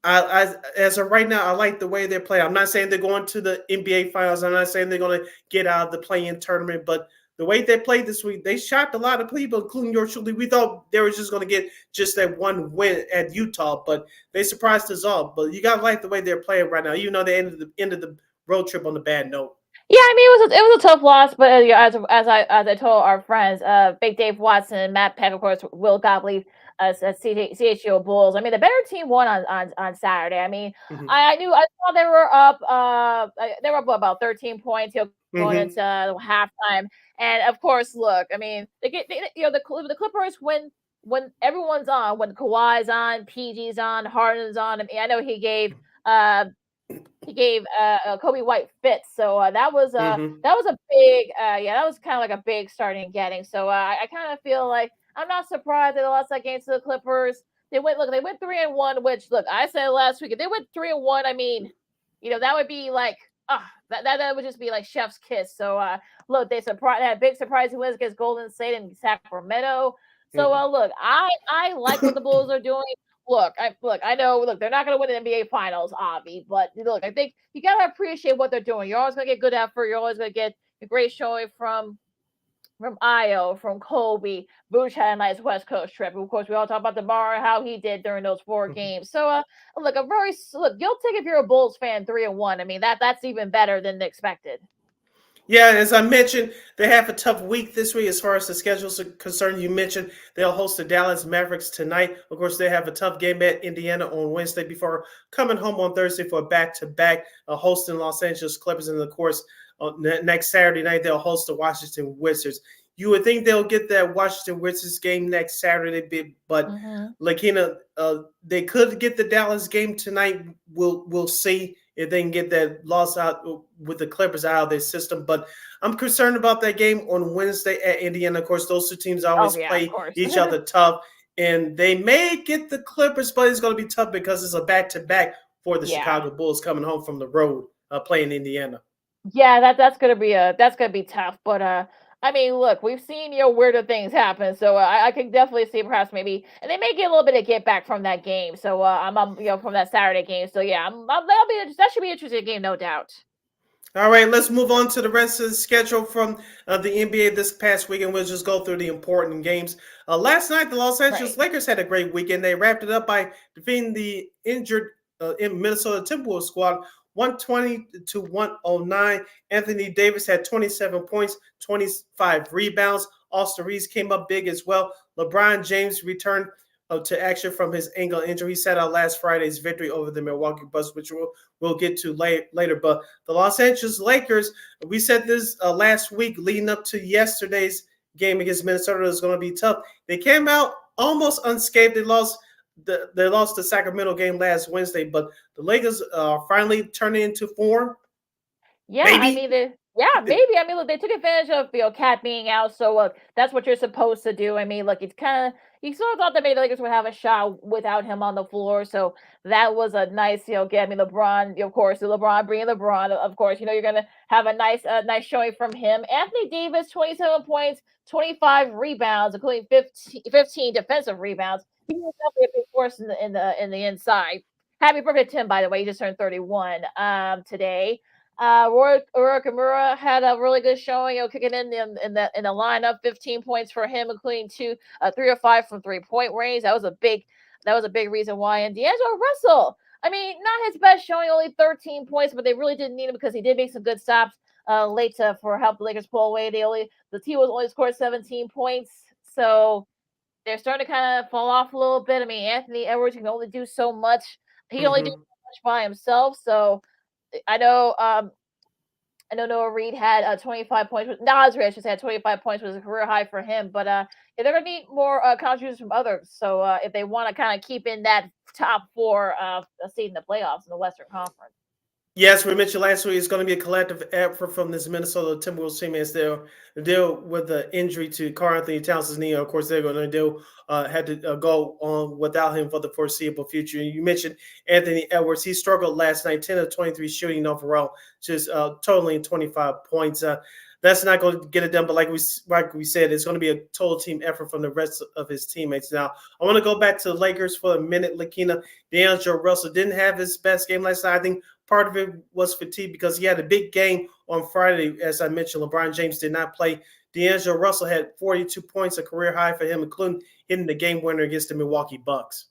as of right now, I like the way they're playing. I'm not saying they're going to the NBA Finals. I'm not saying they're going to get out of the play-in tournament, but the way they played this week, they shocked a lot of people, including yours truly. We thought they were just going to get just that one win at Utah, but they surprised us all. But you got to like the way they're playing right now, even though they ended the road trip on a bad note. Yeah, I mean, it was a tough loss, but as I told our friends, Big Dave Watson, Matt Peck, of course, Will Gottlieb, CHGO Bulls. I mean, the better team won on Saturday. I mean, I saw they were up. They were up about 13 points going into halftime. And of course, look, I mean, the Clippers when everyone's on, when Kawhi's on, PG's on, Harden's on. I mean, I know he gave Kobe White fits, so that was a big that was kind of like a big starting getting. So I kind of feel like I'm not surprised they lost that game to the Clippers. They went 3-1, which look, I said last week, if they went 3-1, I mean, that would be like that would just be like chef's kiss. So look, they had big surprising wins against Golden State and Sacramento. So look, I like what the Bulls are doing. Look, I know, they're not going to win the NBA Finals, Avi, but look, I think you got to appreciate what they're doing. You're always going to get good effort. You're always going to get a great showing from Ayo, from Kobe. Vooch had a nice West Coast trip. Of course, we all talk about DeMar, how he did during those 4 games. So, look, you'll take if you're a Bulls fan 3-1. I mean, that's even better than expected. Yeah, as I mentioned, they have a tough week this week as far as the schedules are concerned. You mentioned they'll host the Dallas Mavericks tonight. Of course, they have a tough game at Indiana on Wednesday before coming home on Thursday for a back-to-back, hosting Los Angeles Clippers. And, of course, next Saturday night, they'll host the Washington Wizards. You would think they'll get that Washington Wizards game next Saturday, but Lakina, they could get the Dallas game tonight. We'll see. if they can get that loss out with the Clippers out of their system. But I'm concerned about that game on Wednesday at Indiana. Of course, those two teams always play each other tough, and they may get the Clippers, but it's going to be tough because it's a back-to-back for the Chicago Bulls coming home from the road playing Indiana. Yeah, that's gonna be tough. But I mean, look, we've seen weirder things happen, so I can definitely see perhaps maybe, and they may get a little bit of get back from that game. So I'm from that Saturday game. So yeah, that should be an interesting game, no doubt. All right, let's move on to the rest of the schedule from the NBA this past weekend. We'll just go through the important games. Last night, the Los Angeles Lakers had a great weekend. They wrapped it up by defeating the injured in Minnesota Timberwolves squad 120-109. Anthony Davis had 27 points, 25 rebounds. Austin Reeves came up big as well. LeBron James returned to action from his ankle injury. He sat out last Friday's victory over the Milwaukee Bucks, which we'll get to later. But the Los Angeles Lakers, we said this last week leading up to yesterday's game against Minnesota was going to be tough. They came out almost unscathed. They lost the Sacramento game last Wednesday, but the Lakers finally turning into form. Yeah, maybe. I mean, maybe. I mean, look, they took advantage of Cat being out, so that's what you're supposed to do. I mean, look, it's kind of, you sort of thought that maybe the Lakers would have a shot without him on the floor, so that was a nice, get. I mean, LeBron, of course, bringing LeBron, of course, you're gonna have a nice showing from him. Anthony Davis, 27 points, 25 rebounds, including 15 defensive rebounds. He was definitely a big force in the inside. Happy birthday to him, by the way. He just turned 31 today. Roy Kimura had a really good showing, kicking in the lineup, 15 points for him, including 3 or 5 from 3-point range. That was a big reason why. And D'Angelo Russell, I mean, not his best showing, only 13 points, but they really didn't need him because he did make some good stops late for help the Lakers pull away. The team only scored 17 points, so they're starting to kind of fall off a little bit. I mean, Anthony Edwards can only do so much. He only did so much by himself. So I know Noah Reed had 25 points. Nas Reed just had 25 points, was a career high for him. But they're going to need more contributions from others. So if they want to kind of keep in that top 4 seed in the playoffs in the Western Conference. Yes, we mentioned last week it's going to be a collective effort from this Minnesota Timberwolves team as they deal with the injury to Karl-Anthony Towns' knee. Of course, they're going to had to go on without him for the foreseeable future. You mentioned Anthony Edwards. He struggled last night, 10 of 23 shooting overall, just totaling 25 points. That's not going to get it done, but like we said, it's going to be a total team effort from the rest of his teammates. Now, I want to go back to the Lakers for a minute. Lakina, D'Angelo Russell didn't have his best game last night. I think part of it was fatigue because he had a big game on Friday. As I mentioned, LeBron James did not play. D'Angelo Russell had 42 points, a career high for him, including hitting the game winner against the Milwaukee Bucks.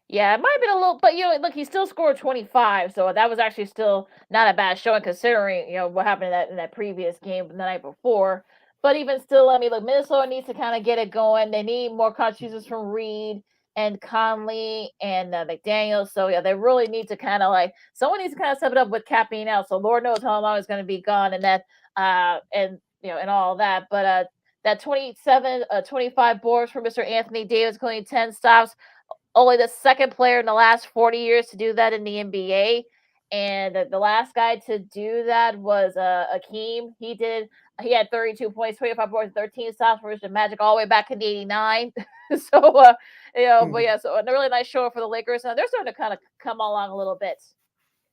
Yeah, it might have been a little, but look, he still scored 25, so that was actually still not a bad showing considering what happened in that previous game the night before. But even still, I mean, look, Minnesota needs to kind of get it going. They need more contributions from Reed and Conley and McDaniels. So yeah, they really need to kind of someone needs to kind of step it up with Cat being out. So Lord knows how long it's going to be gone, and that and all that. But that 25 boards for Mr. Anthony Davis, including 10 stops. Only the second player in the last 40 years to do that in the NBA. And the last guy to do that was Akeem. He had 32 points, 25 points, 13 stops for the Magic all the way back in '89. So, but yeah, so a really nice show for the Lakers. And they're starting to kind of come along a little bit.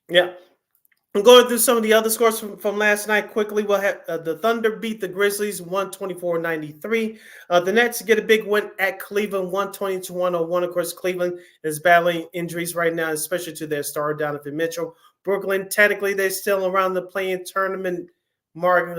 Yeah. I'm going through some of the other scores from last night quickly. We'll have the Thunder beat the Grizzlies 124-93. The Nets get a big win at Cleveland 120-101. Of course, Cleveland is battling injuries right now, especially to their star Donovan Mitchell. Brooklyn, technically, they're still around the play-in tournament mark.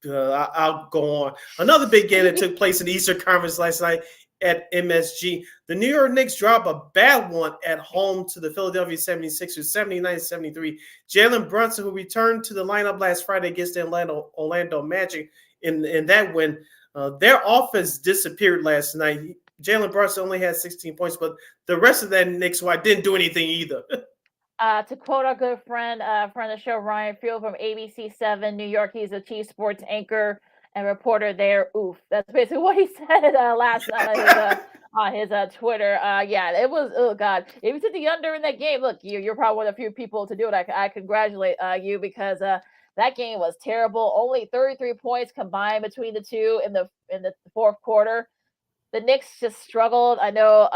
I'll go on. Another big game that took place in the Eastern Conference last night at MSG. The New York Knicks drop a bad one at home to the Philadelphia 76ers, 79-73. Jalen Brunson, who returned to the lineup last Friday against the Orlando Magic in that win, their offense disappeared last night. Jalen Brunson only had 16 points, but the rest of that Knicks squad didn't do anything either. To quote our good friend of the show, Ryan Field from ABC7 New York, he's a Chiefs sports anchor And reporter there, oof. That's basically what he said last night on his Twitter. Yeah, it was. Oh God, if you took the under in that game, look, you're probably one of the few people to do it. I congratulate you because that game was terrible. Only 33 points combined between the two in the fourth quarter. The Knicks just struggled. I know.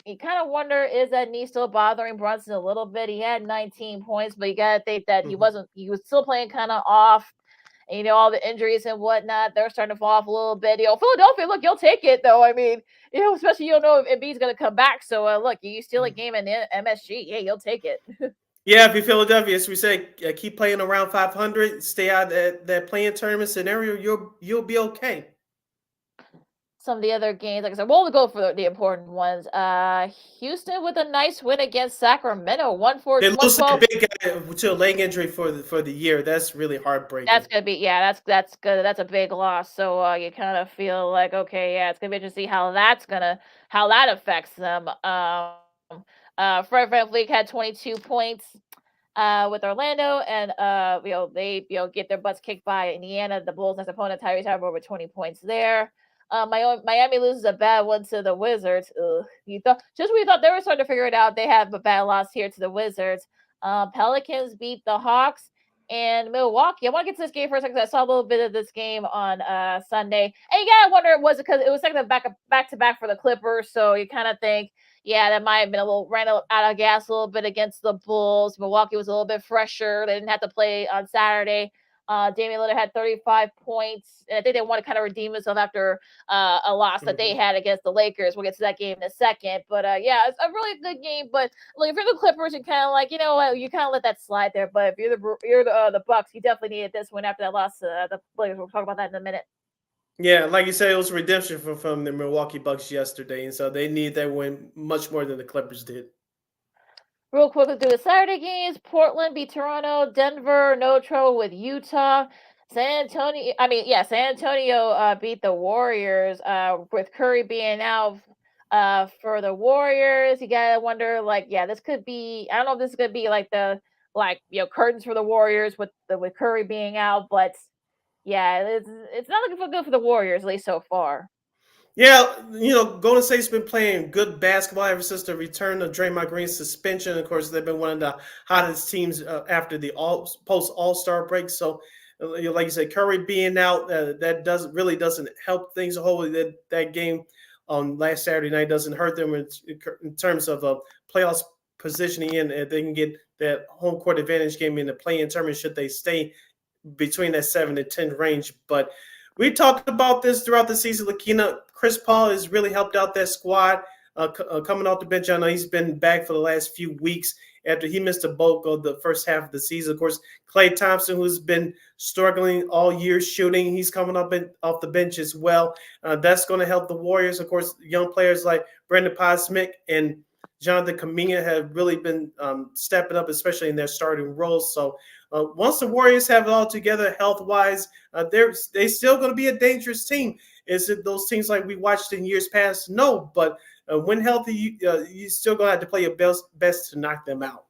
You kind of wonder, is that knee still bothering Brunson a little bit? He had 19 points, but you gotta think that he was still playing kind of off. And, all the injuries and whatnot, they're starting to fall off a little bit. Philadelphia, look, you'll take it, though. I mean, especially you don't know if Embiid's going to come back. So, look, you steal a game in MSG. Yeah, you'll take it. Yeah, if you're Philadelphia, as we say, keep playing around 500, stay out of that playing tournament scenario, you'll be okay. Some of the other games, like I said, we'll go for the important ones. Houston with a nice win against Sacramento, 1-4. They lose a big guy to a leg injury for the year. That's really heartbreaking. That's gonna be that's good. That's a big loss. So you kind of feel like, okay, yeah, it's gonna be interesting to see how that affects them. Fred VanVleet had 22 points with Orlando, and they get their butts kicked by Indiana. The Bulls' next opponent, Tyrese Haliburton, with 20 points there. Miami loses a bad one to the Wizards. Ugh. We thought they were starting to figure it out. They have a bad loss here to the Wizards. Pelicans beat the Hawks, and Milwaukee. I want to get to this game for a second. I saw a little bit of this game on Sunday, and you gotta wonder, was it because it was like the back to back for the Clippers? So you kind of think, yeah, that might have been ran out of gas a little bit against the Bulls. Milwaukee was a little bit fresher. They didn't have to play on Saturday. Damian Lillard had 35 points, and I think they want to kind of redeem themselves after a loss that they had against the Lakers. We'll get to that game in a second, but yeah, it's a really good game. But if you're the Clippers, you kind of like, you kind of let that slide there. But if you're the Bucks, you definitely needed this win after that loss. The Lakers. We'll talk about that in a minute. Yeah, like you said, it was redemption from the Milwaukee Bucks yesterday, and so they need that win much more than the Clippers did. Real quickly through the Saturday games, Portland beat Toronto, Denver, no trouble with Utah. San Antonio beat the Warriors with Curry being out for the Warriors. You gotta wonder, this could be, I don't know if this is gonna be curtains for the Warriors with Curry being out, but yeah, it's not looking good for the Warriors, at least so far. Yeah, Golden State's been playing good basketball ever since the return of Draymond Green's suspension. Of course, they've been one of the hottest teams after the post All-Star break. So, like you said, Curry being out, that doesn't help things a whole. That game on last Saturday night doesn't hurt them in terms of playoffs positioning in. They can get that home court advantage game in the play-in tournament should they stay between that 7 to 10 range. But we talked about this throughout the season. Lakina, Chris Paul has really helped out that squad coming off the bench. I know he's been back for the last few weeks after he missed a bulk of the first half of the season. Of course, Klay Thompson, who's been struggling all year shooting, he's coming up off the bench as well. That's going to help the Warriors. Of course, young players like Brandon Posmick and Jonathan Kuminga have really been stepping up, especially in their starting roles. So once the Warriors have it all together health-wise, they're still going to be a dangerous team. Is it those teams like we watched in years past? No, but when healthy, you still going to have to play your best to knock them out.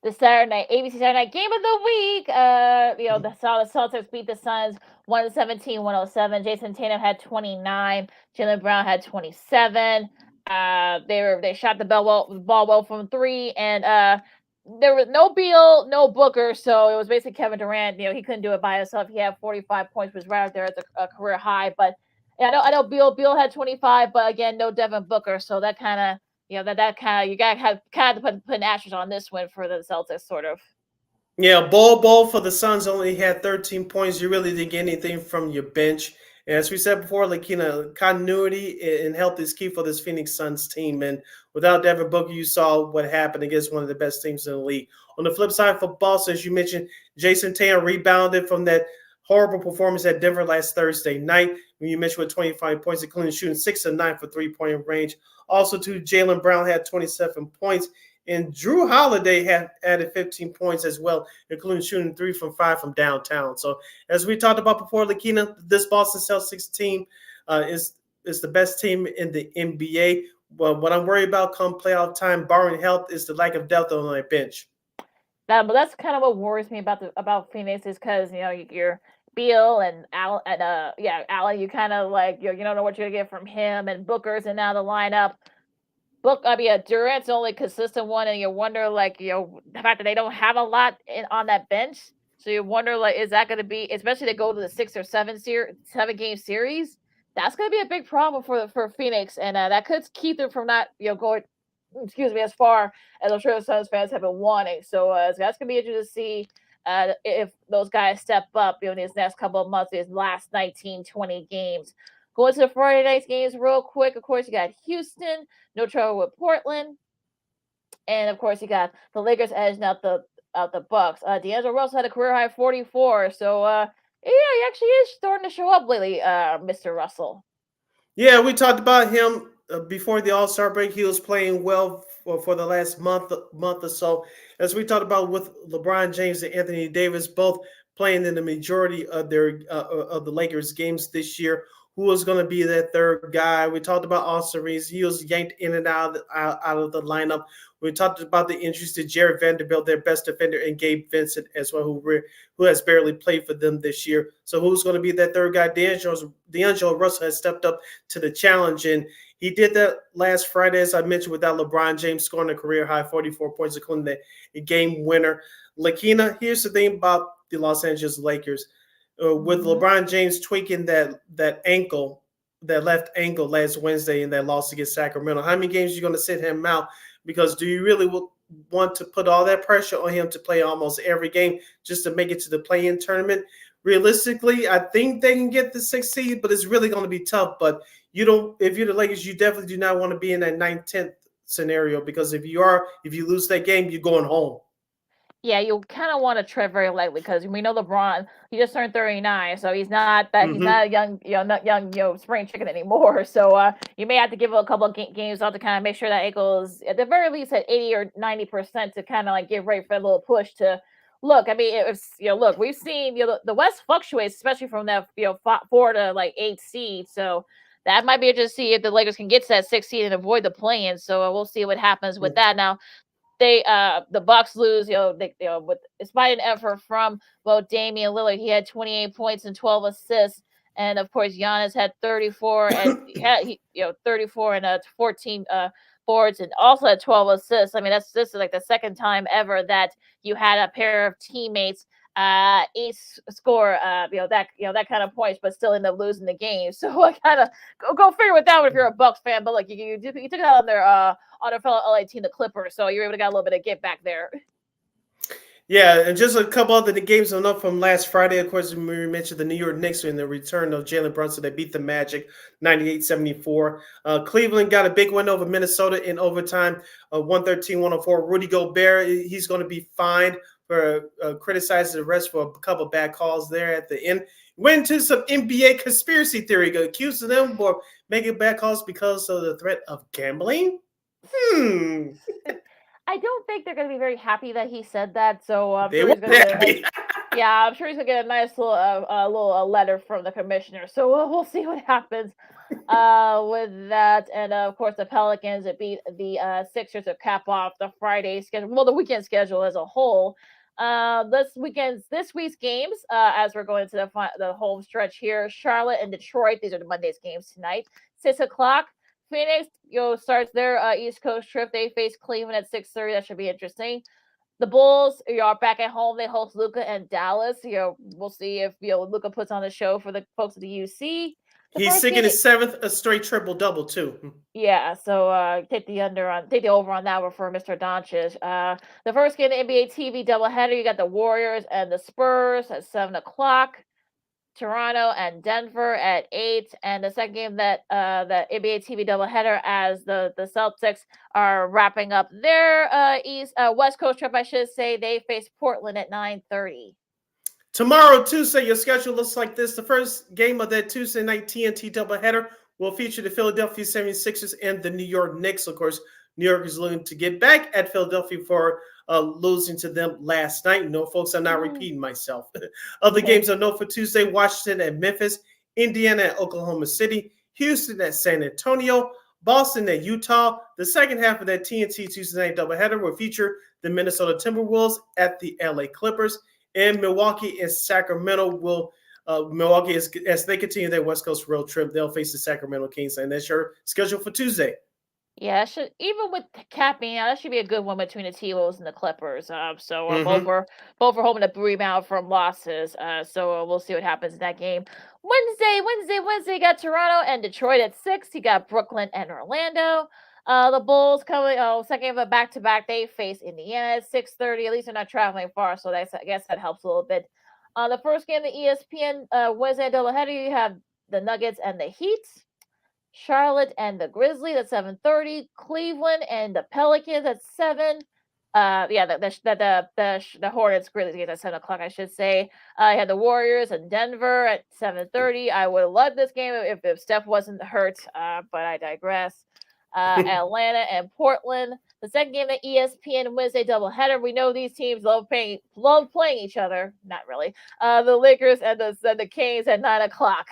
The ABC Saturday night game of the week, the Celtics beat the Suns 117-107. Jason Tatum had 29. Jaylen Brown had 27. They shot the ball well from three, and there was no Beal, no Booker, so it was basically Kevin Durant. He couldn't do it by himself. He had 45 points, was right up there as a career high. But I know Beal had 25, but again, no Devin Booker. So that kind of, you gotta have put an asterisk on this win for the Celtics, sort of. Yeah, Ball for the Suns only had 13 points. You really didn't get anything from your bench. And as we said before, continuity and health is key for this Phoenix Suns team. And without Devin Booker, you saw what happened against one of the best teams in the league. On the flip side for Boston, as you mentioned, Jason Tatum rebounded from that horrible performance at Denver last Thursday night, when you mentioned with 25 points, including shooting 6 of 9 for three-point range. Also, too, Jaylen Brown had 27 points. And Drew Holiday had added 15 points as well, including shooting 3 from 5 from downtown. So as we talked about before, Lakina, this Boston Celtics team is the best team in the NBA. Well, what I'm worried about come playoff time, barring health, is the lack of depth on my bench. But that's kind of what worries me about Phoenix, is because you're Beal and Allen, you kind of like you don't know what you're gonna get from him, and Booker's and now the lineup. Durant's the only consistent one, and you wonder the fact that they don't have a lot on that bench. So you wonder is that going to be, especially to go to the 6 or 7 game series? That's going to be a big problem for Phoenix, and that could keep them from not going, as far as I'm sure the Suns fans have been wanting. So that's going to be interesting to see if those guys step up in these next couple of months, these last 19, 20 games. Going to the Friday night games real quick. Of course, you got Houston, no trouble with Portland, and of course, you got the Lakers edging out the Bucks. D'Angelo Russell had a career high 44, so he actually is starting to show up lately, Mr. Russell. Yeah, we talked about him before the All-Star break. He was playing well for the last month or so. As we talked about with LeBron James and Anthony Davis, both playing in the majority of of the Lakers games this year. Who was going to be that third guy? We talked about Austin Reeves. He was yanked in and out of the lineup. We talked about the injuries to Jared Vanderbilt, their best defender, and Gabe Vincent as well, who has barely played for them this year. So who's going to be that third guy? D'Angelo Russell has stepped up to the challenge, and he did that last Friday, as I mentioned, without LeBron James scoring a career-high 44 points, including the game winner. Lakina, here's the thing about the Los Angeles Lakers. With LeBron James tweaking that left ankle last Wednesday in that loss against Sacramento, how many games are you going to sit him out? Because do you really want to put all that pressure on him to play almost every game just to make it to the play-in tournament? Realistically, I think they can get the 6th seed, but it's really going to be tough. But if you're the Lakers, you definitely do not want to be in that 9th, 10th scenario, because if you lose that game, you're going home. Yeah, you kind of want to tread very lightly, because we know LeBron, he just turned 39, so he's not a young spring chicken anymore. So you may have to give him a couple of games out to kind of make sure that ankle is at the very least at 80 or 90% to kind of get ready for a little push to look. I mean, we've seen the West fluctuates, especially from that 4 to 8 seed. So that might be interesting to see if the Lakers can get to that 6th seed and avoid the play-in. So we'll see what happens with that. Now, the Bucks lose, with despite an effort from Damian Lillard. He had 28 points and 12 assists, and of course Giannis had 34 and 34 and 14 boards, and also had 12 assists. I mean, this is the second time ever that you had a pair of teammates each score that kind of points, but still end up losing the game. So I kind of go figure with that one if you're a Bucks fan. But you took it out on their fellow LA team, the Clippers, so you're able to get a little bit of get back there. Yeah, and just a couple other games enough from last Friday. Of course, we mentioned the New York Knicks in the return of Jalen Brunson. They beat the Magic 98-74. Cleveland got a big win over Minnesota in overtime, 113-104. Rudy Gobert, he's going to be fined for criticizing the refs for a couple bad calls there at the end. Went into some NBA conspiracy theory, accusing them for making bad calls because of the threat of gambling. I don't think they're going to be very happy that he said that. So I'm sure he's going to I'm sure he's going to get a nice little letter from the commissioner. So we'll see what happens with that. And of course, the Pelicans that beat the Sixers to cap off the Friday schedule, well, the weekend schedule as a whole. This week's games, as we're going to the home stretch here, Charlotte and Detroit. These are the Monday's games tonight. 6:00. Phoenix, starts their East Coast trip. They face Cleveland at 6:30. That should be interesting. The Bulls are back at home. They host Luka and Dallas. We'll see if Luka puts on the show for the folks at the UC. He's seeking his 7th straight triple-double too. Yeah, so take the over on that one for Mr. Doncic. The first game of the NBA TV doubleheader, you got the Warriors and the Spurs at 7:00. Toronto and Denver at 8, and the second game that the NBA TV doubleheader, as the Celtics are wrapping up their West Coast trip, I should say. They face Portland at 9:30. Tomorrow, Tuesday, your schedule looks like this. The first game of that Tuesday night TNT doubleheader will feature the Philadelphia 76ers and the New York Knicks. Of course, New York is looking to get back at Philadelphia for losing to them last night. No, folks, I'm not repeating myself. Other games I know for Tuesday: Washington at Memphis, Indiana at Oklahoma City, Houston at San Antonio, Boston at Utah. The second half of that TNT Tuesday night doubleheader will feature the Minnesota Timberwolves at the LA Clippers, and Milwaukee and Sacramento will Milwaukee, as they continue their West Coast road trip, they'll face the Sacramento Kings, and that's your schedule for Tuesday. Yeah, should even with capping out, that should be a good one between the T-Wolves and the Clippers. So Mhm. both are hoping to rebound from losses. So we'll see what happens in that game. Wednesday, you got Toronto and Detroit at 6. You got Brooklyn and Orlando. The Bulls coming, second game of a back-to-back. They face Indiana at 6:30. At least they're not traveling far, so I guess that helps a little bit. The first game, the ESPN Wednesday doubleheader, you have the Nuggets and the Heat. Charlotte and the Grizzlies at 7:30. Cleveland and the Pelicans at 7. The Hornets Grizzlies game at 7 o'clock, I should say. I had the Warriors and Denver at 7:30. I would have loved this game if Steph wasn't hurt, but I digress. Atlanta and Portland. The second game, the ESPN Wednesday doubleheader. We know these teams love playing each other. Not really. The Lakers and the Kings at 9 o'clock.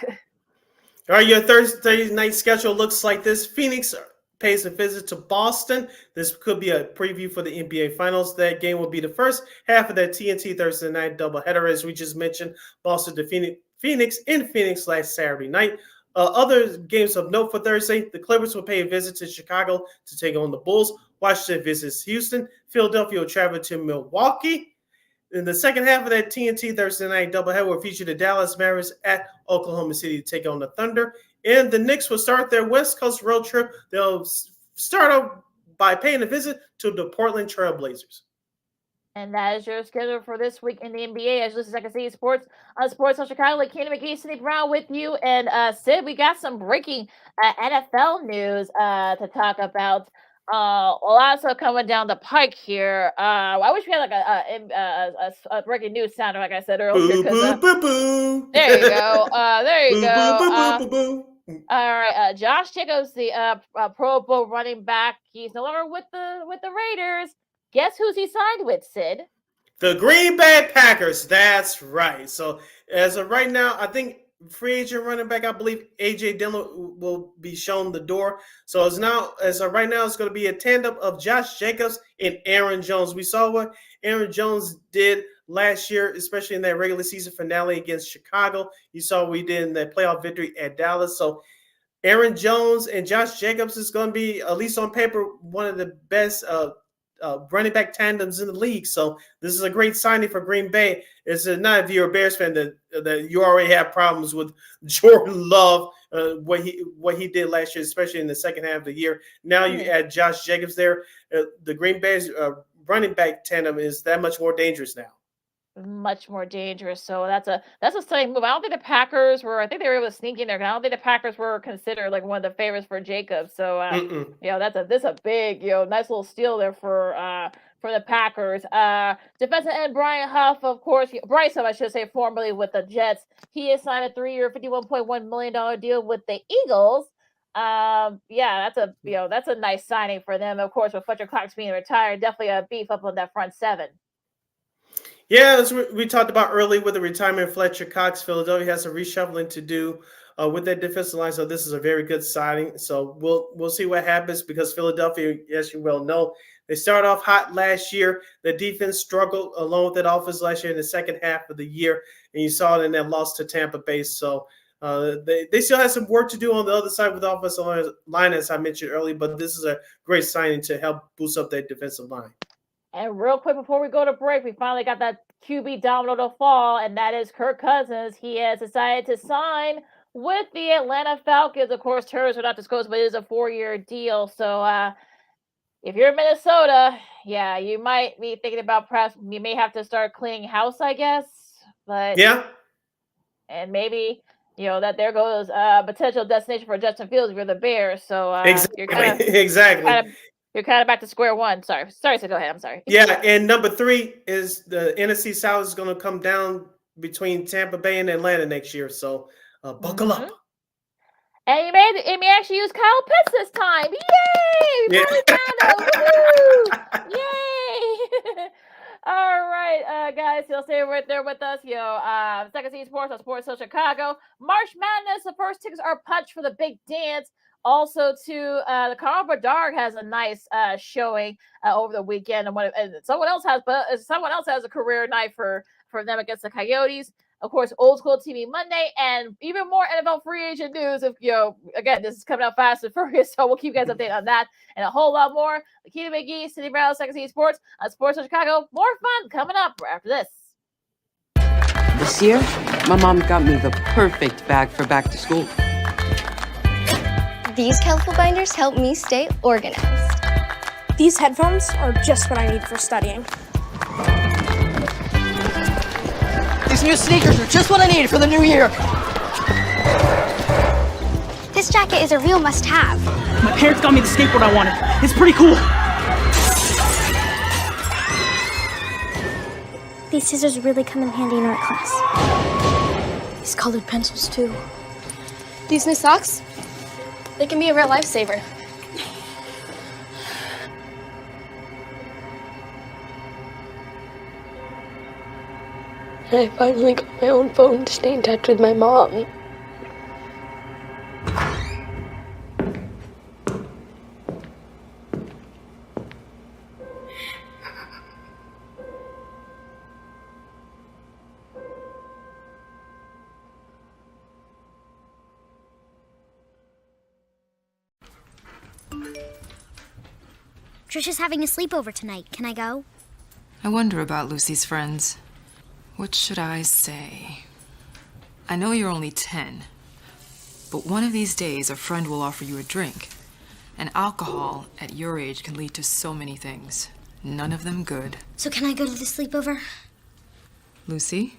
All right, your Thursday night schedule looks like this. Phoenix pays a visit to Boston. This could be a preview for the NBA Finals. That game will be the first half of that TNT Thursday night doubleheader, as we just mentioned. Boston defeated Phoenix in Phoenix last Saturday night. Other games of note for Thursday, the Clippers will pay a visit to Chicago to take on the Bulls. Washington visits Houston. Philadelphia will travel to Milwaukee. In the second half of that TNT Thursday night doubleheader will feature the Dallas Mavericks at Oklahoma City to take on the Thunder. And the Knicks will start their West Coast road trip. They'll start off by paying a visit to the Portland Trail Blazers. And that is your schedule for this week in the NBA. As this is Second City Sports on Sports on Chicago. Like Kenny McGee, Sidney Brown with you. And Sid, we got some breaking NFL news to talk about. A lot of stuff coming down the pike here. I wish we had like a breaking news sounder, like I said earlier. Boo, boo, boo, boo. There you go. There you boo, go. Boo, boo, boo, boo, boo. All right. Josh Jacobs, the Pro Bowl running back, he's no longer with the Raiders. Guess who's he signed with, Sid? The Green Bay Packers. That's right. So as of right now, I think free agent running back, I believe A.J. Dillon will be shown the door. So as of right now, it's going to be a tandem of Josh Jacobs and Aaron Jones. We saw what Aaron Jones did last year, especially in that regular season finale against Chicago. You saw what we did in that playoff victory at Dallas. So Aaron Jones and Josh Jacobs is going to be, at least on paper, one of the best running back tandems in the league. So this is a great signing for Green Bay. It's not if you're a Bears fan that you already have problems with Jordan Love, what he did last year, especially in the second half of the year. Now you add Josh Jacobs there. The Green Bay's running back tandem is that much more dangerous now. Much more dangerous. So that's a stunning move. I don't think the Packers were. I think they were able to sneak in there. I don't think the Packers were considered like one of the favorites for Jacobs. So that's a big nice little steal there for the Packers. Defensive end Bryce Huff, I should say, formerly with the Jets. He has signed a 3-year, $51.1 million deal with the Eagles. That's a nice signing for them. Of course, with Fletcher Cox being retired, definitely a beef up on that front seven. Yeah, as we talked about earlier with the retirement of Fletcher Cox, Philadelphia has some reshuffling to do with that defensive line. So this is a very good signing. So we'll see what happens because Philadelphia, as you well know, they started off hot last year. The defense struggled along with that offense last year in the second half of the year, and you saw it in that loss to Tampa Bay. So they still have some work to do on the other side with the offensive line, as I mentioned earlier. But this is a great signing to help boost up that defensive line. And real quick before we go to break, we finally got that QB domino to fall, and that is Kirk Cousins. He has decided to sign with the Atlanta Falcons. Of course, terms are not disclosed, but it is a 4-year deal. So if you're in Minnesota, you might be thinking about perhaps you may have to start cleaning house, I guess. But and maybe that there goes potential destination for Justin Fields if you're the Bears. So exactly. You're kind of back to square one. Sorry. So go ahead. I'm sorry. Yeah, and number 3 is the NFC South is going to come down between Tampa Bay and Atlanta next year. So buckle up. And it may actually use Kyle Pitts this time. Yay! Yay! All right, guys, you'll stay right there with us. Second City Sports on Sports Social Chicago. March Madness. The first tickets are punched for the big dance. Also, the Carl Bedard has a nice showing over the weekend, and someone else has a career night for them against the Coyotes. Of course, Old School TV Monday, and even more NFL free agent news. If again, this is coming out fast and furious, so we'll keep you guys updated on that and a whole lot more. Lakina McGee, City Brown, Second City Sports on Sports of Chicago. More fun coming up after this. This year, my mom got me the perfect bag for back to school. These colorful binders help me stay organized. These headphones are just what I need for studying. These new sneakers are just what I need for the new year. This jacket is a real must-have. My parents got me the skateboard I wanted. It's pretty cool. These scissors really come in handy in art class. These colored pencils, too. These new socks, they can be a real lifesaver. I finally got my own phone to stay in touch with my mom. Trisha's having a sleepover tonight. Can I go? I wonder about Lucy's friends. What should I say? I know you're only 10, but one of these days a friend will offer you a drink. And alcohol at your age can lead to so many things. None of them good. So can I go to the sleepover? Lucy,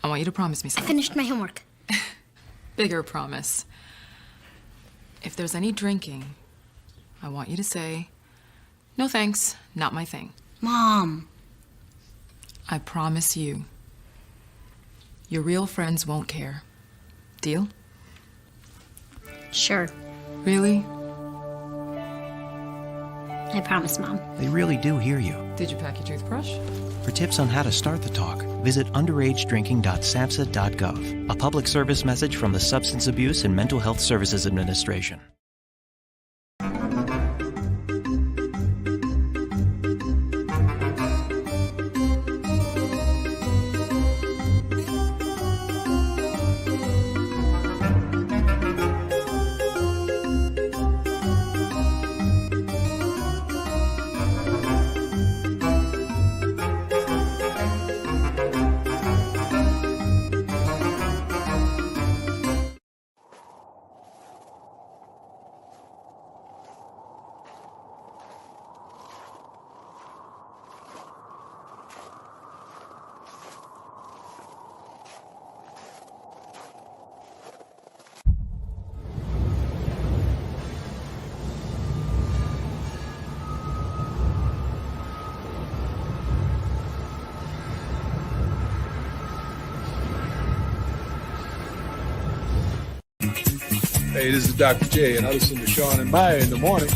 I want you to promise me I something. finished my homework. Bigger promise. If there's any drinking, I want you to say, "No thanks, not my thing." Mom. I promise you. Your real friends won't care. Deal? Sure. Really? I promise, Mom. They really do hear you. Did you pack your toothbrush? For tips on how to start the talk, visit underagedrinking.samhsa.gov. A public service message from the Substance Abuse and Mental Health Services Administration. Hey, this is Dr. J, and I listen to Sean and Maya in the morning.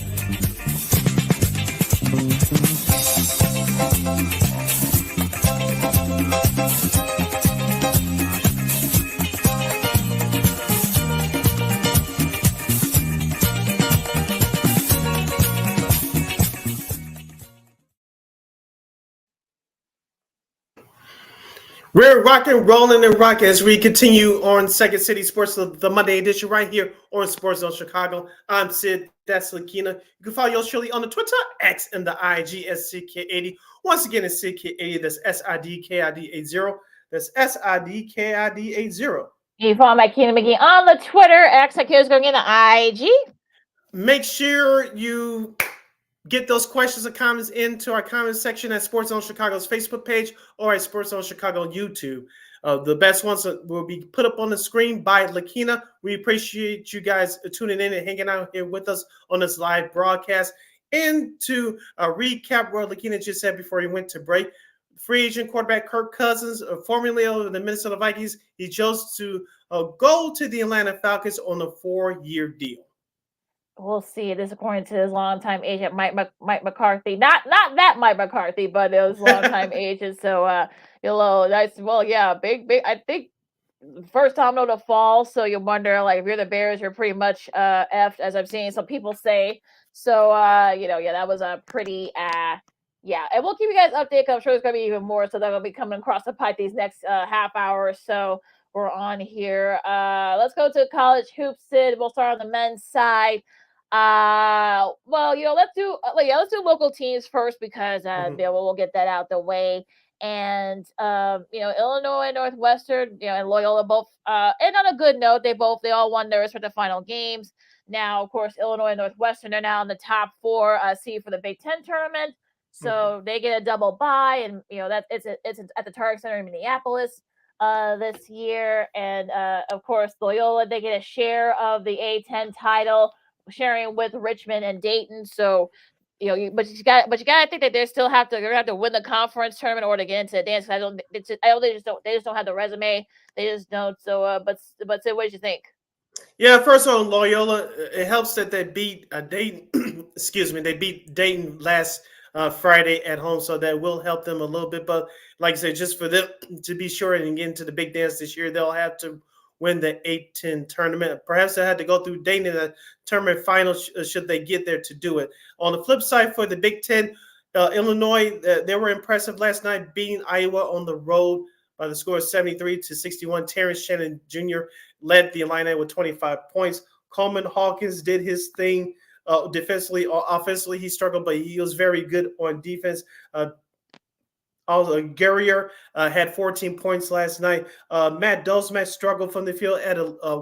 We're rocking, rolling, and rocking as we continue on Second City Sports, the Monday edition, right here on Sports Zone Chicago. I'm Sid. That's Lakina. You can follow yours truly on the Twitter, X, and the IG as SidKid80. Once again, it's SidKid80. That's SIDKID80. That's SIDKID80. You can follow my Keena McGee on the Twitter, X, like here's going in the IG. Make sure you get those questions and comments into our comment section at Sports Zone Chicago's Facebook page or at Sports Zone Chicago YouTube. The best ones will be put up on the screen by Lakina. We appreciate you guys tuning in and hanging out here with us on this live broadcast. And to recap what Lakina just said before he went to break, free agent quarterback Kirk Cousins, formerly of the Minnesota Vikings, he chose to go to the Atlanta Falcons on a 4-year deal. We'll see. This according to his longtime agent, Mike McCarthy. Not that Mike McCarthy, but it was longtime agent. So, nice. Well, yeah, big. I think first domino to fall. So you wonder, like, if you're the Bears, you're pretty much effed, as I've seen some people say. So, that was a pretty Yeah, and we'll keep you guys updated. I'm sure there's going to be even more, so they're going to be coming across the pipe these next half hour or so. We're on here. Let's go to college hoops. Sid. We'll start on the men's side. Well, let's do local teams first because we'll get that out the way. And Illinois, Northwestern, and Loyola both. And on a good note, they all won their respective final games. Now, of course, Illinois and Northwestern are now in the top 4 seed for the Big Ten tournament. So they get a double bye, and it's at the Target Center in Minneapolis this year. And of course, Loyola, they get a share of the A10 title, sharing with Richmond and Dayton. So but you got to think that they still have to win the conference tournament in order to get into the dance. They just don't have the resume. They just don't. So but Sid, what did you think? Yeah, first on Loyola, it helps that they beat Dayton. Excuse me, they beat Dayton last Friday at home, so that will help them a little bit. But like I said, just for them to be sure and get into the big dance this year, they'll have to win the 8-10 tournament. Perhaps they had to go through Dayton in the tournament final should they get there to do it. On the flip side, for the Big Ten, Illinois, they were impressive last night, beating Iowa on the road by the score of 73-61. Terrence Shannon Jr. led the Illini with 25 points. Coleman Hawkins did his thing defensively. Offensively, he struggled, but he was very good on defense. Also, Guerrier had 14 points last night. Matt Dosmat struggled from the field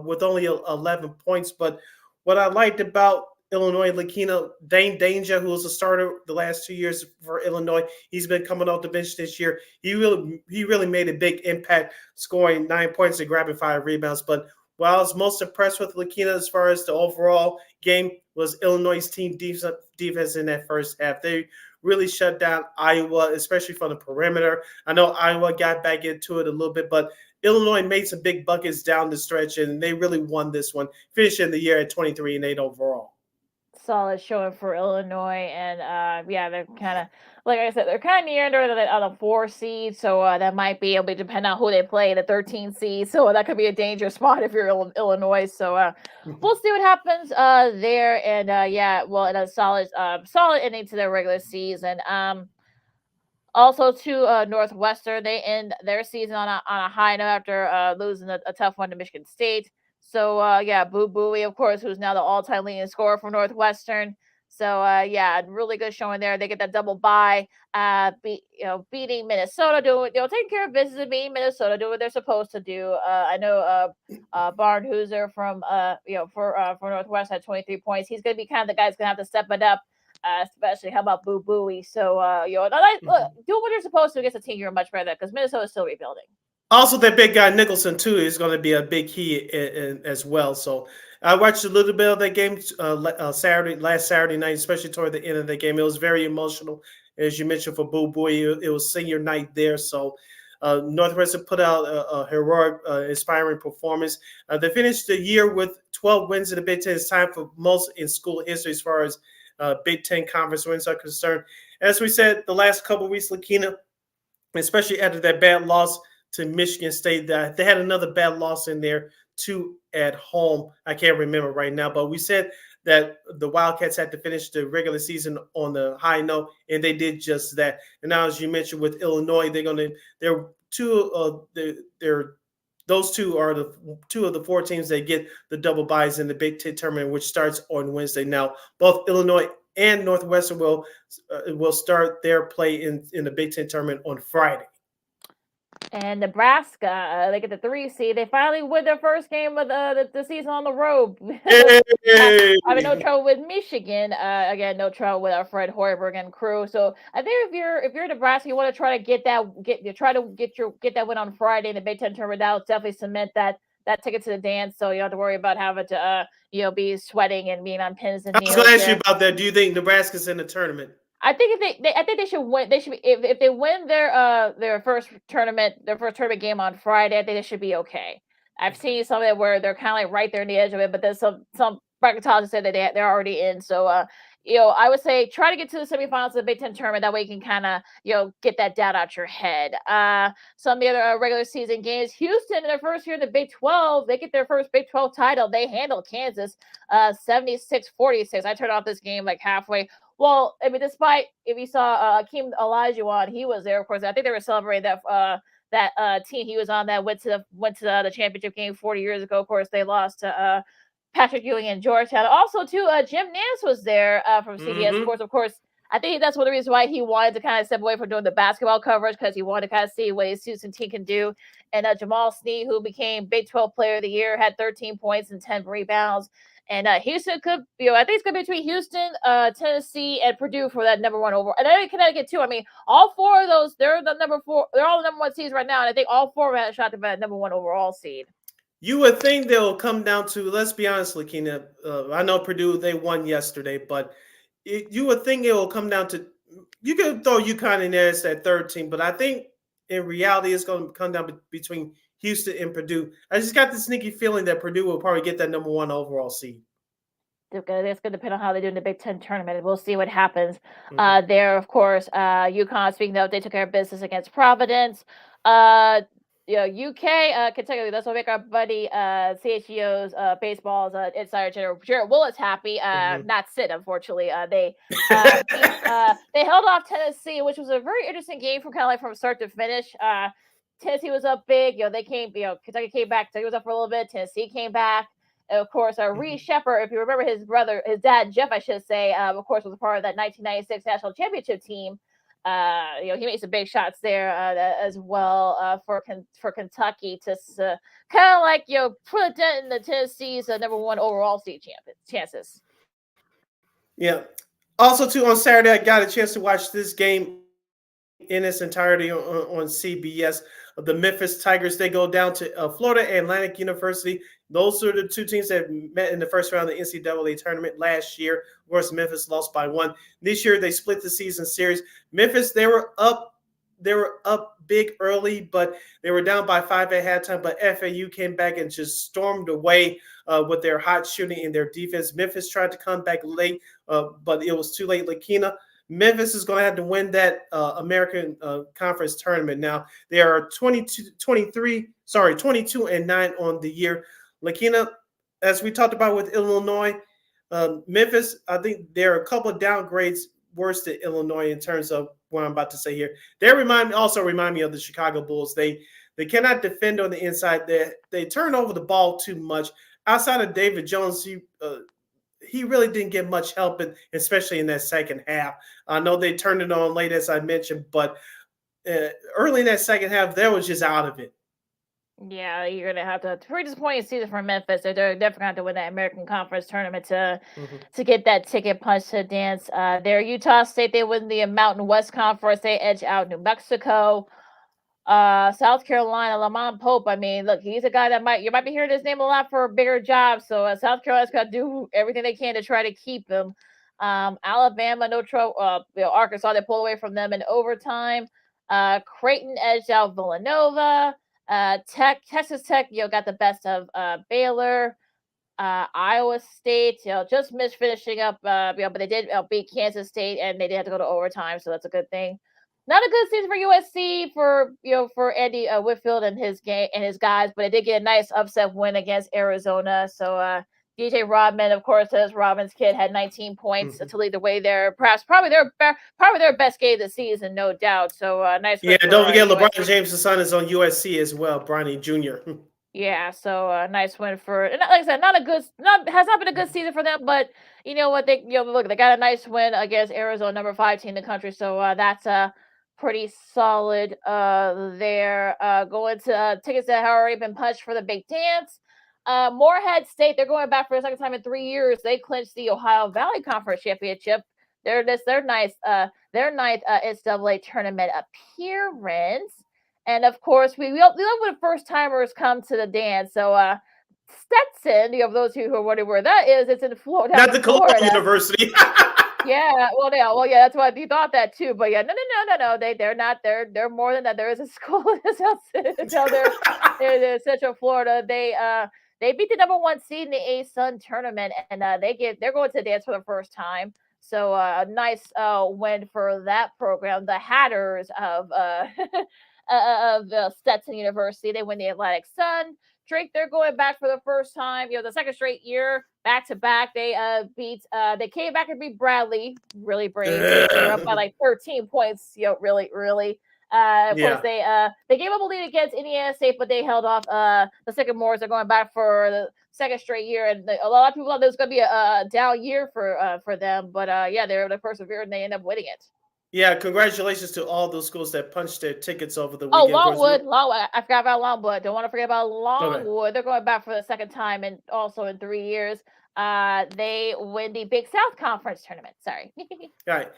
with only 11 points. But what I liked about Illinois, Lakina, Dane Danger, who was a starter the last 2 years for Illinois, he's been coming off the bench this year. He really made a big impact, scoring 9 points and grabbing 5 rebounds. But what I was most impressed with Lakina as far as the overall game was Illinois' team defense in that first half. They really shut down Iowa, especially from the perimeter. I know Iowa got back into it a little bit, but Illinois made some big buckets down the stretch, and they really won this one, finishing the year at 23-8 overall. Solid showing for Illinois, and they're kind of, like I said, they're kind of near under the 4 seed, so that might be, it'll be depending on who they play, the 13 seed, so that could be a dangerous spot if you're Illinois. So we'll see what happens there, and in a solid ending to their regular season. Also to Northwestern, they end their season on a high note after losing a tough one to Michigan State. So Boo Buie, of course, who's now the all-time leading scorer for Northwestern. So really good showing there. They get that double bye, beating Minnesota, taking care of business and beating Minnesota, doing what they're supposed to do. I know Barnhuser from for Northwest had 23 points. He's going to be kind of the guy that's going to have to step it up. Especially, how about Boo Buie? So do what you're supposed to against a team you're much better than, because Minnesota's still rebuilding. Also, that big guy Nicholson too is going to be a big key as well. So I watched a little bit of that game last Saturday night, especially toward the end of the game. It was very emotional, as you mentioned, for Boo Buie. It was senior night there, so Northwestern put out a heroic, inspiring performance. They finished the year with 12 wins in the Big Ten. It's time for most in school history as far as Big Ten conference wins are concerned. As we said the last couple of weeks, Lakina, especially after that bad loss to Michigan State, they had another bad loss in there too at home. I can't remember right now, but we said that the Wildcats had to finish the regular season on the high note, and they did just that. And now, as you mentioned, with Illinois, those two are the 2 of the 4 teams that get the double byes in the Big Ten tournament, which starts on Wednesday. Now, both Illinois and Northwestern will start their play in the Big Ten tournament on Friday. And Nebraska, they get the 3 seed. They finally win their first game of the season on the road. I mean, no trouble with Michigan. Again, no trouble with our Fred Hoiberg and crew. So I think if you're Nebraska, you want to try to get that win on Friday in the Big Ten tournament. That'll definitely cement that ticket to the dance. So you don't have to worry about having to be sweating and being on pins and needles. I was going to ask you about that. Do you think Nebraska's in the tournament? I think I think they should win. They should be, if they win their first tournament game on Friday. I think they should be okay. I've seen some of it where they're kind of like right there on the edge of it, but then some bracketologists said that they're already in. So I would say try to get to the semifinals of the Big Ten tournament. That way you can kind of get that doubt out your head. Some of the other regular season games. Houston in their first year in the Big 12, they get their first Big 12 title. They handled Kansas 76-46. I turned off this game like halfway. Well, I mean, despite if you saw Akeem Olajuwon, he was there. Of course, I think they were celebrating that team he was on that went to the championship game 40 years ago. Of course, they lost to Patrick Ewing and Georgetown. Also, too, Jim Nance was there from CBS Sports. Of course, I think that's one of the reasons why he wanted to kind of step away from doing the basketball coverage, because he wanted to kind of see what his Houston team can do. And Jamal Sneed, who became Big 12 Player of the Year, had 13 points and 10 rebounds. And Houston could, I think it's going to be between Houston, Tennessee, and Purdue for that number 1 overall. And then Connecticut, too. I mean, all 4 of those, they're the number 4. They're all the number 1 seeds right now. And I think all 4 had a shot to be that number 1 overall seed. You would think they'll come down to, let's be honest, Lakina. I know Purdue, they won yesterday, but you would think it will come down to, you could throw UConn in there as that 3rd team, but I think in reality it's going to come down between Houston and Purdue. I just got the sneaky feeling that Purdue will probably get that number 1 overall seed. It's going to depend on how they do in the Big Ten tournament. We'll see what happens there. Of course, UConn, speaking of, they took care of business against Providence. UK, Kentucky, that's what make our buddy CHGO's baseball's insider Jared Willis happy. Not Sid, unfortunately. They held off Tennessee, which was a very interesting game from kind of like from start to finish. Tennessee was up big. Kentucky came back. Kentucky was up for a little bit. Tennessee came back. And of course, Reed Shepherd, if you remember his dad, Jeff, I should say, of course, was a part of that 1996 national championship team. He made some big shots there as well for Kentucky to kind of like put a dent in the Tennessee's number 1 overall seed chances. Yeah. Also, too, on Saturday, I got a chance to watch this game in its entirety on CBS. The Memphis Tigers, they go down to Florida Atlantic University. Those are the 2 teams that met in the first round of the NCAA tournament last year. Of course, Memphis lost by 1. This year, they split the season series. Memphis, they were up big early, but they were down by 5 at halftime. But FAU came back and just stormed away with their hot shooting and their defense. Memphis tried to come back late, but it was too late. Lakina, Memphis is going to have to win that American Conference tournament. Now, they are 22-9 on the year. Lakina, as we talked about with Illinois, Memphis, I think there are a couple of downgrades worse than Illinois in terms of what I'm about to say here. They remind me of the Chicago Bulls. They cannot defend on the inside. They turn over the ball too much. Outside of David Jones, he really didn't get much help, especially in that second half. I know they turned it on late, as I mentioned, but early in that second half, they was just out of it. Yeah, you're gonna have to. Pretty disappointing season for Memphis. They're definitely gonna have to win that American Conference tournament to get that ticket punch to dance. There, Utah State, they win the Mountain West Conference. They edge out New Mexico. South Carolina, Lamont Pope. I mean, look, he's a guy that you might be hearing his name a lot for a bigger job. So South Carolina's got to do everything they can to try to keep him. Alabama, no trouble. Arkansas, they pull away from them in overtime. Creighton edged out Villanova. Texas Tech, got the best of Baylor. Iowa State, just missed finishing up. But they did beat Kansas State, and they did have to go to overtime, so that's a good thing. Not a good season for USC for Andy Whitfield and his guys, but they did get a nice upset win against Arizona. So DJ Rodman, of course, as Robin's kid, had 19 points to lead the way there. Probably their best game of the season, no doubt. So nice. Yeah, don't forget LeBron James' son is on USC as well, Bronny Jr. Yeah, so nice win for, and like I said, has not been a good season for them, but you know what, they got a nice win against Arizona, number 5 team in the country. So that's pretty solid there. Going to tickets that have already been punched for the big dance. Morehead State, they're going back for the second time in 3 years. They clinched the Ohio Valley Conference Championship. Their ninth NCAA tournament appearance. And of course, we love when first timers come to the dance. So Stetson, those who are wondering where that is, it's in Florida. Not the Columbia University. Yeah, that's why you thought that too. But yeah, no. They're not. They're more than that. There is a school in Central Florida. They beat the number 1 seed in the A-Sun tournament, and they're going to the dance for the first time. So a nice win for that program. The Hatters of Stetson University. They win the Atlantic Sun. Drake, they're going back for the first time, the second straight year, back to back. They they came back and beat Bradley, really brave. They were up by like 13 points, really, really. Of course, they gave up a lead against Indiana State, but they held off the Sycamores. They're going back for the second straight year, and a lot of people thought there was going to be a down year for them, but they were able to persevere and they end up winning it. Yeah, congratulations to all those schools that punched their tickets over the Oh, weekend. Longwood. I forgot about Longwood. Don't want to forget about Longwood. Okay. They're going back for the second time and also in 3 years. They win the Big South Conference tournament. Sorry. All right.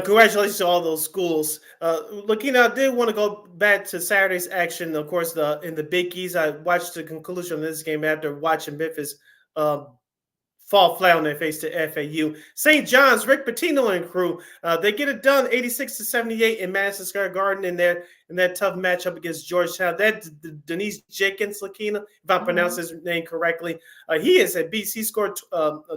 Congratulations to all those schools. Lakina, I did want to go back to Saturday's action. Of course, in the Big East, I watched the conclusion of this game after watching Memphis fall flat on their face to FAU. St. John's, Rick Pitino and crew, they get it done 86-78 in Madison Square Garden in that tough matchup against Georgetown. That Denise Jenkins, Lakina, if I pronounce his name correctly, he is at BC, scored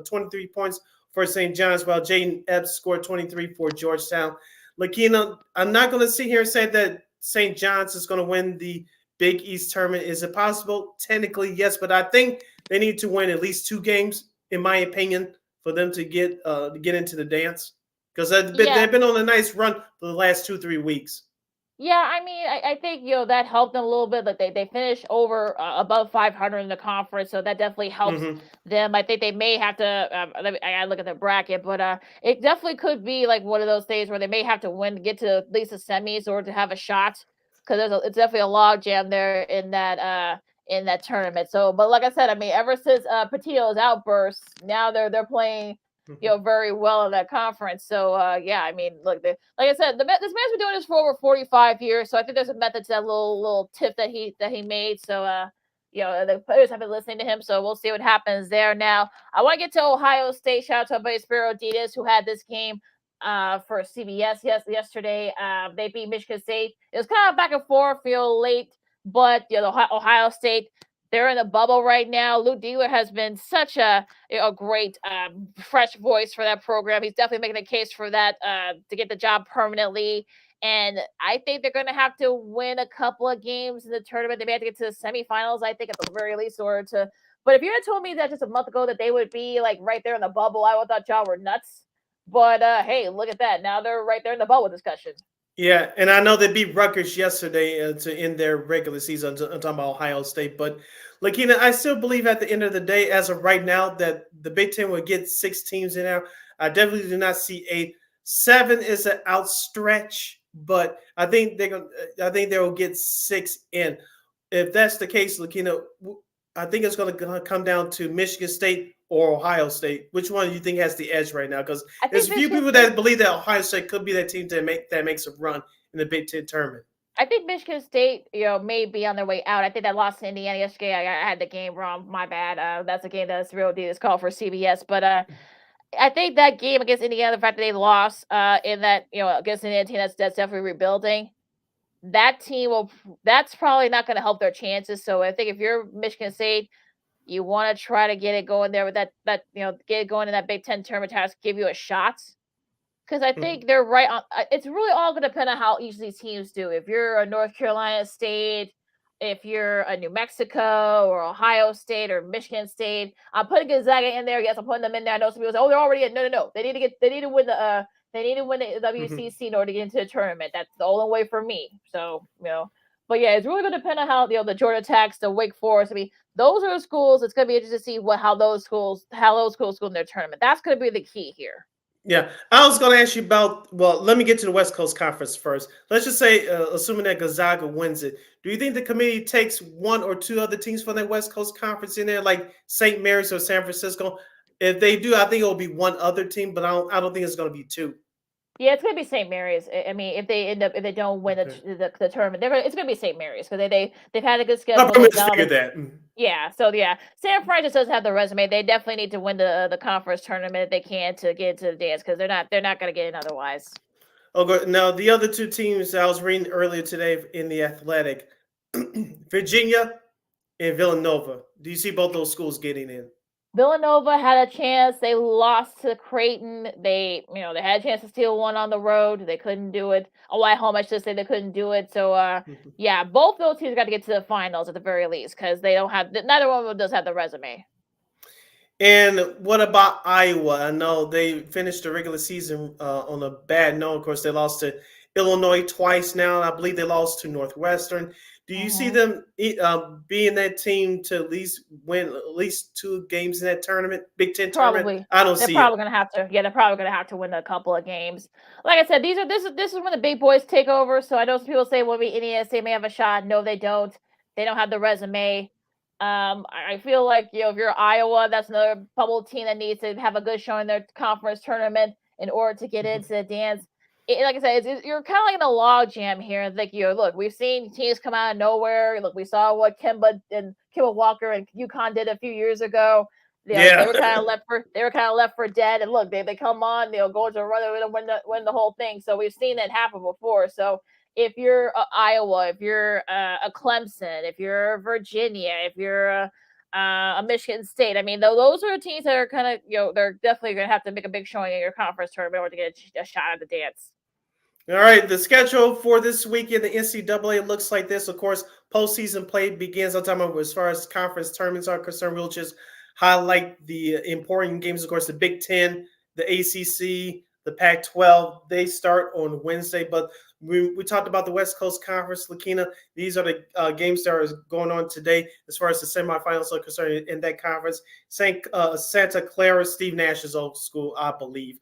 23 points for St. John's, while Jaden Epps scored 23 for Georgetown. Lakina, I'm not going to sit here and say that St. John's is going to win the Big East tournament. Is it possible? Technically, yes, but I think they need to win at least 2 games, in my opinion, for them to get into the dance, because they've been on a nice run for the last 2-3 weeks. Yeah, I mean, I think that helped them a little bit. Like they finished over above 500 in the conference, so that definitely helps them. I think they may have to. I gotta look at the bracket, but it definitely could be like one of those days where they may have to win to get to at least the semis or to have a shot, because it's definitely a log jam there in that tournament. So, but like I said, I mean, ever since Patino's outburst, now they're playing very well in that conference. So I mean, look, like I said, this man's been doing this for over 45 years. So I think there's a method to that little tip that he made. So the players have been listening to him. So we'll see what happens there. Now I want to get to Ohio State. Shout out to our buddy Spiro Ditas, who had this game for CBS yesterday. They beat Michigan State. It was kind of back and forth, feel late. But Ohio State, they're in the bubble right now. Lou Dealer has been such a great fresh voice for that program. He's definitely making a case for that to get the job permanently. And I think they're going to have to win a couple of games in the tournament. They may have to get to the semifinals, I think, at the very least, But if you had told me that just a month ago that they would be like right there in the bubble, I would have thought y'all were nuts. But hey, look at that. Now they're right there in the bubble discussion. Yeah, and I know they beat Rutgers yesterday to end their regular season. I'm talking about Ohio State. But, Lakina, I still believe at the end of the day, as of right now, that the Big Ten will get 6 teams in there. I definitely do not see 8. 7 is an outstretch, but I think they will get 6 in. If that's the case, Lakina, I think it's going to come down to Michigan State or Ohio State. Which one do you think has the edge right now? Because there's a few people that believe that Ohio State could be that team that makes a run in the Big Ten tournament. I think Michigan State, may be on their way out. I think that lost to Indiana yesterday. I had the game wrong. My bad. That's a game that's real deal. It's called for CBS. But I think that game against Indiana, the fact that they lost in that, against an Indiana team that's definitely rebuilding, that team that's probably not going to help their chances. So I think if you're Michigan State, you want to try to get it going there with that get it going in that Big Ten tournament to give you a shot. Because I think they're right on. It's really all going to depend on how each of these teams do. If you're a North Carolina State, if you're a New Mexico or Ohio State or Michigan State, I'm putting Gonzaga in there. Yes, I'm putting them in there. I know some people say, "Oh, they're already in." No. They need to win the WCC in order to get into the tournament. That's the only way for me. So but yeah, it's really going to depend on how the Georgia Techs, the Wake Forest. I mean, those are the schools. It's going to be interesting to see how those schools go in their tournament. That's going to be the key here. Yeah, I was going to ask you about. Well, let me get to the West Coast Conference first. Let's just say, assuming that Gonzaga wins it, do you think the committee takes 1 or 2 other teams from that West Coast Conference in there, like St. Mary's or San Francisco? If they do, I think it will be 1 other team, but I don't think it's going to be 2. Yeah, it's going to be St. Mary's. I mean, if they don't win the tournament, it's going to be St. Mary's because they've had a good schedule. I figured that. Yeah, so San Francisco does have the resume. They definitely need to win the conference tournament if they can to get into the dance because they're not going to get in otherwise. Okay, now the other 2 teams I was reading earlier today in the Athletic, Virginia and Villanova. Do you see both those schools getting in? Villanova had a chance. They lost to Creighton. They had a chance to steal one on the road. They couldn't do it. Oh, at home, I should say they couldn't do it. So, yeah, both those teams got to get to the finals at the very least because they don't have. Neither one of them does have the resume. And what about Iowa? I know they finished the regular season on a bad note. Of course, they lost to Illinois twice now. I believe they lost to Northwestern. Do you see them being that team to at least win at least 2 games in that tournament, Big Ten tournament? Probably. I don't They're see probably it. gonna have to. Yeah, they're probably gonna have to win a couple of games. Like I said, this is when the big boys take over. So I know some people say, well, NES they may have a shot. No, they don't. They don't have the resume. I feel like if you're Iowa, that's another bubble team that needs to have a good showing in their conference tournament in order to get into the dance. Like I said, you're kind of like in a log jam here. Like look, we've seen teams come out of nowhere. Look, we saw what Kemba Walker and UConn did a few years ago. They were kind of left for dead. And look, they come on, they'll go into a run and win the whole thing. So we've seen that happen before. So if you're Iowa, if you're a Clemson, if you're Virginia, if you're a Michigan State, I mean, those are teams that are kind of they're definitely going to have to make a big showing in your conference tournament in order to get a shot at the dance. All right, the schedule for this weekend, the NCAA looks like this. Of course, postseason play begins. I'm talking about as far as conference tournaments are concerned. We'll just highlight the important games. Of course, the Big Ten, the ACC, the Pac-12. They start on Wednesday, but we talked about the West Coast Conference, Lakina. These are the games that are going on today as far as the semifinals are concerned in that conference. Santa Clara, Steve Nash's old school, I believe.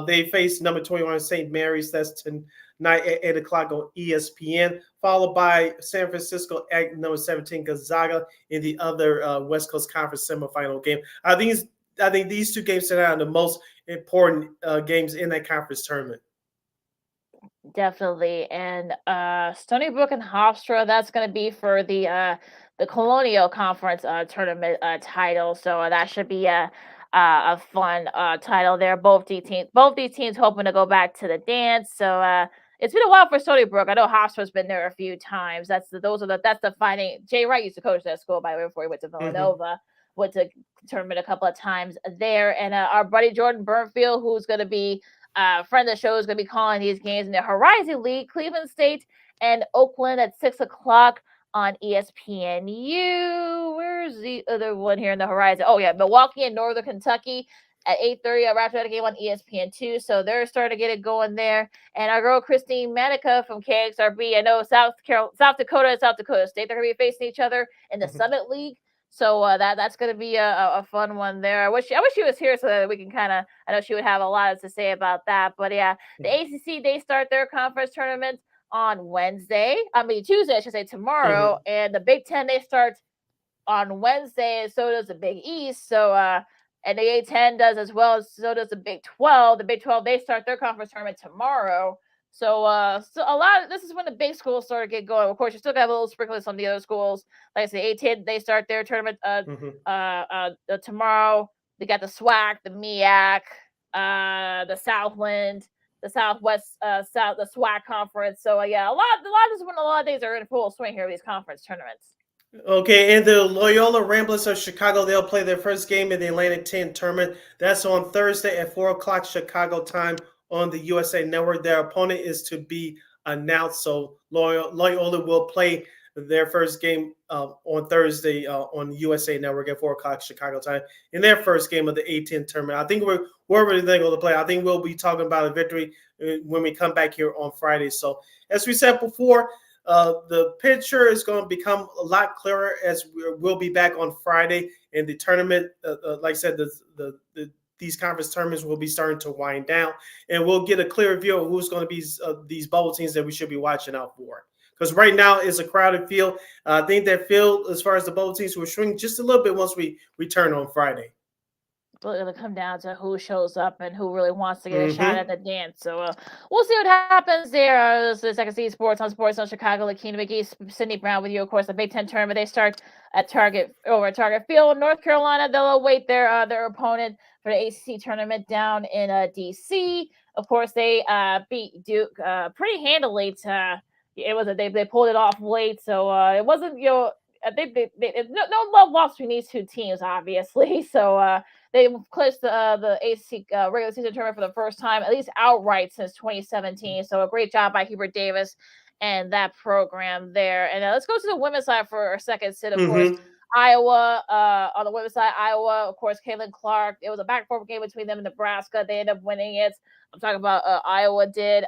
They face number 21 St. Mary's. That's tonight at 8 o'clock on ESPN, followed by San Francisco at number 17 Gonzaga in the other West Coast Conference semifinal game. I think these 2 games tonight are the most important games in that conference tournament. Definitely. And Stony Brook and Hofstra, that's going to be for the Colonial Conference tournament title. So that should be a fun title there. Both these teams hoping to go back to the dance. So it's been a while for Stony Brook. I know Hofstra's been there a few times. That's the fighting. Jay Wright used to coach that school, by the way, before he went to Villanova. Went to tournament a couple of times there. And our buddy Jordan Burnfield, who's going to be friend of the show, is going to be calling these games in the Horizon League, Cleveland State and Oakland at 6 o'clock on ESPNU. Where's the other one here in the Horizon? Oh, yeah, Milwaukee and Northern Kentucky at 8:30. After that game on ESPN2. So they're starting to get it going there. And our girl Christine Manica from KXRB, I know South Dakota and South Dakota State, they're going to be facing each other in the Summit League. So that's going to be a fun one there. I wish she was here so that we can kind of. I know she would have a lot to say about that. But yeah, the ACC, they start their conference tournament on Tuesday, I should say, tomorrow. And the Big Ten, they start on Wednesday, and so does the Big East. So and the A10 does as well. So does the Big 12. The Big 12, they start their conference tournament tomorrow. So this is when the big schools start to get going. Of course, you still got a little sprinkles on the other schools. Like I say, A10, they start their tournament tomorrow. They got the SWAC, the MEAC, the Southland, the Southwest, the SWAC conference. So yeah, a lot of days are in full swing here with these conference tournaments. Okay, and the Loyola Ramblers of Chicago, they'll play their first game in the Atlantic 10 tournament. That's on Thursday at 4 o'clock Chicago time on the USA Network. Their opponent is to be announced. So Loyola will play their first game on Thursday on the USA Network at 4 o'clock Chicago time in their first game of the A10 tournament. I think wherever they're going to play, I think we'll be talking about a victory when we come back here on Friday. So as we said before, the picture is going to become a lot clearer as we'll be back on Friday in the tournament. Like I said, these conference tournaments will be starting to wind down, and we'll get a clear view of who's going to be these bubble teams that we should be watching out for. Because right now it's a crowded field. I think that field, as far as the bubble teams, will shrink just a little bit once we return on Friday. It'll come down to who shows up and who really wants to get a shot at the dance. So we'll see what happens there. This is Second City Sports on Chicago. Lakina McGee, Sydney Brown with you. Of course, the Big Ten tournament, they start at Target Field. North Carolina, they'll await their opponent for the ACC tournament down in D.C. Of course, they beat Duke pretty handily. They pulled it off late, so it wasn't no love lost between these two teams, obviously. So they clinched the AC regular season tournament for the first time, at least outright, since 2017. So a great job by Hubert Davis and that program there. And let's go to the women's side for a second, Sid. Of course, Iowa, on the women's side, Iowa, of course, Caitlin Clark. It was a back and forth game between them and Nebraska. They ended up winning it. I'm talking about Iowa did.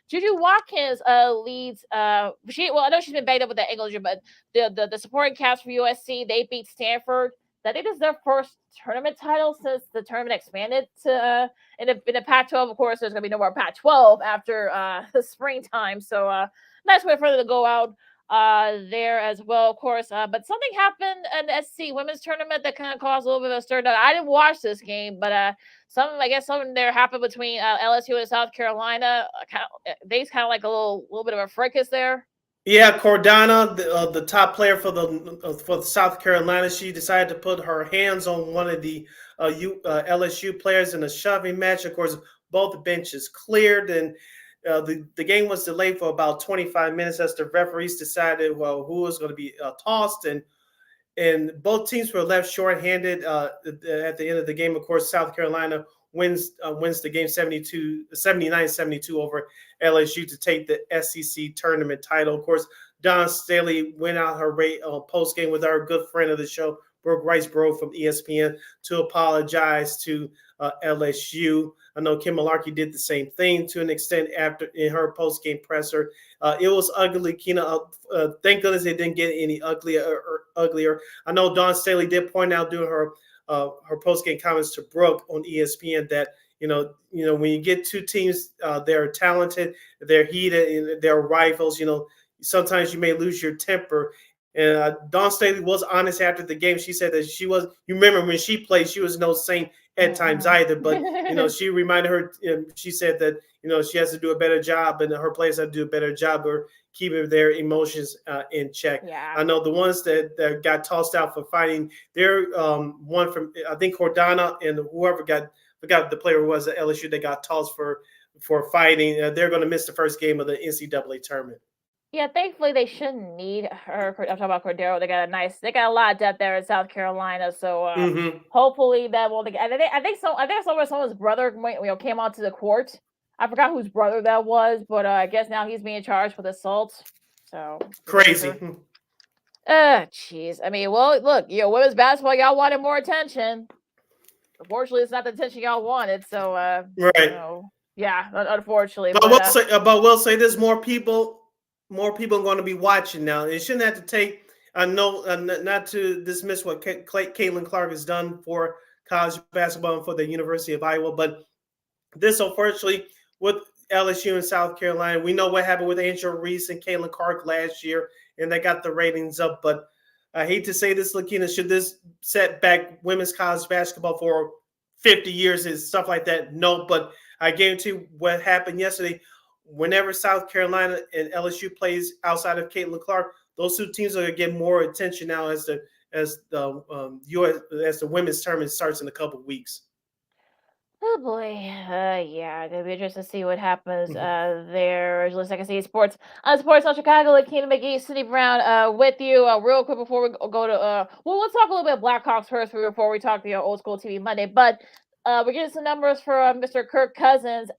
Juju Watkins leads. I know she's been banged up with that ankle injury, but the supporting cast for USC, they beat Stanford. I think this is their first tournament title since the tournament expanded to in the Pac-12. Of course, there's gonna be no more Pac-12 after the springtime. So nice way for them to go out there as well, of course. But something happened in the SEC women's tournament that kind of caused a little bit of a stir. I didn't watch this game, but something there happened between LSU and South Carolina. They kind of like a little bit of a fracas there. Yeah, Cordana, the top player for the South Carolina, she decided to put her hands on one of the LSU players in a shoving match. Of course, both benches cleared, and the game was delayed for about 25 minutes as the referees decided, who was going to be tossed, and both teams were left shorthanded at the end of the game. Of course, South Carolina wins the game 79-72 over LSU to take the SEC tournament title. Of course, Dawn Staley went out her post game with our good friend of the show, Brooke Riceboro from ESPN, to apologize to LSU. I know Kim Malarkey did the same thing to an extent in her post game presser. It was ugly, Kina. Thank goodness it didn't get any uglier. I know Dawn Staley did point out during her post game comments to Brooke on ESPN that when you get two teams, they're talented, they're heated, and they're rivals. Sometimes you may lose your temper. And Dawn Staley was honest after the game. She said that she was. You remember when she played, she was no saint at times either. But she reminded her. She said that she has to do a better job, and her players have to do a better job of keeping their emotions in check. Yeah. I know the ones that got tossed out for fighting. They're one from I think Cordana and whoever forgot the player who was at LSU that got tossed for fighting. They're going to miss the first game of the NCAA tournament. Yeah, thankfully they shouldn't need her. I'm talking about Cordero. They got a lot of depth there in South Carolina. So hopefully that will. I think someone's brother came onto the court. I forgot whose brother that was, but I guess now he's being charged with assault. So crazy. Jeez. I mean, well, look, women's basketball, y'all wanted more attention. Unfortunately, it's not the attention y'all wanted. So right. Yeah, unfortunately. But we'll say there's more people going to be watching now. It shouldn't have to take. I know not to dismiss what Caitlin Clark has done for college basketball and for the University of Iowa, but this, unfortunately, with LSU and South Carolina, we know what happened with Angel Reese and Caitlin Clark last year, and they got the ratings up. But I hate to say this, Lakina, should this set back women's college basketball for 50 years and stuff like that? No, but I guarantee what happened yesterday. Whenever South Carolina and LSU plays outside of Caitlin Clark, those two teams are going to get more attention now as the women's tournament starts in a couple of weeks. Oh boy, yeah, it'll be interesting to see what happens there. Just like I see sports on Chicago, Lakina McGee, Cindy Brown, with you. Real quick before we go to let's talk a little bit of Blackhawks first before we talk to Old School TV Monday. But we're getting some numbers for Mr. Kirk Cousins.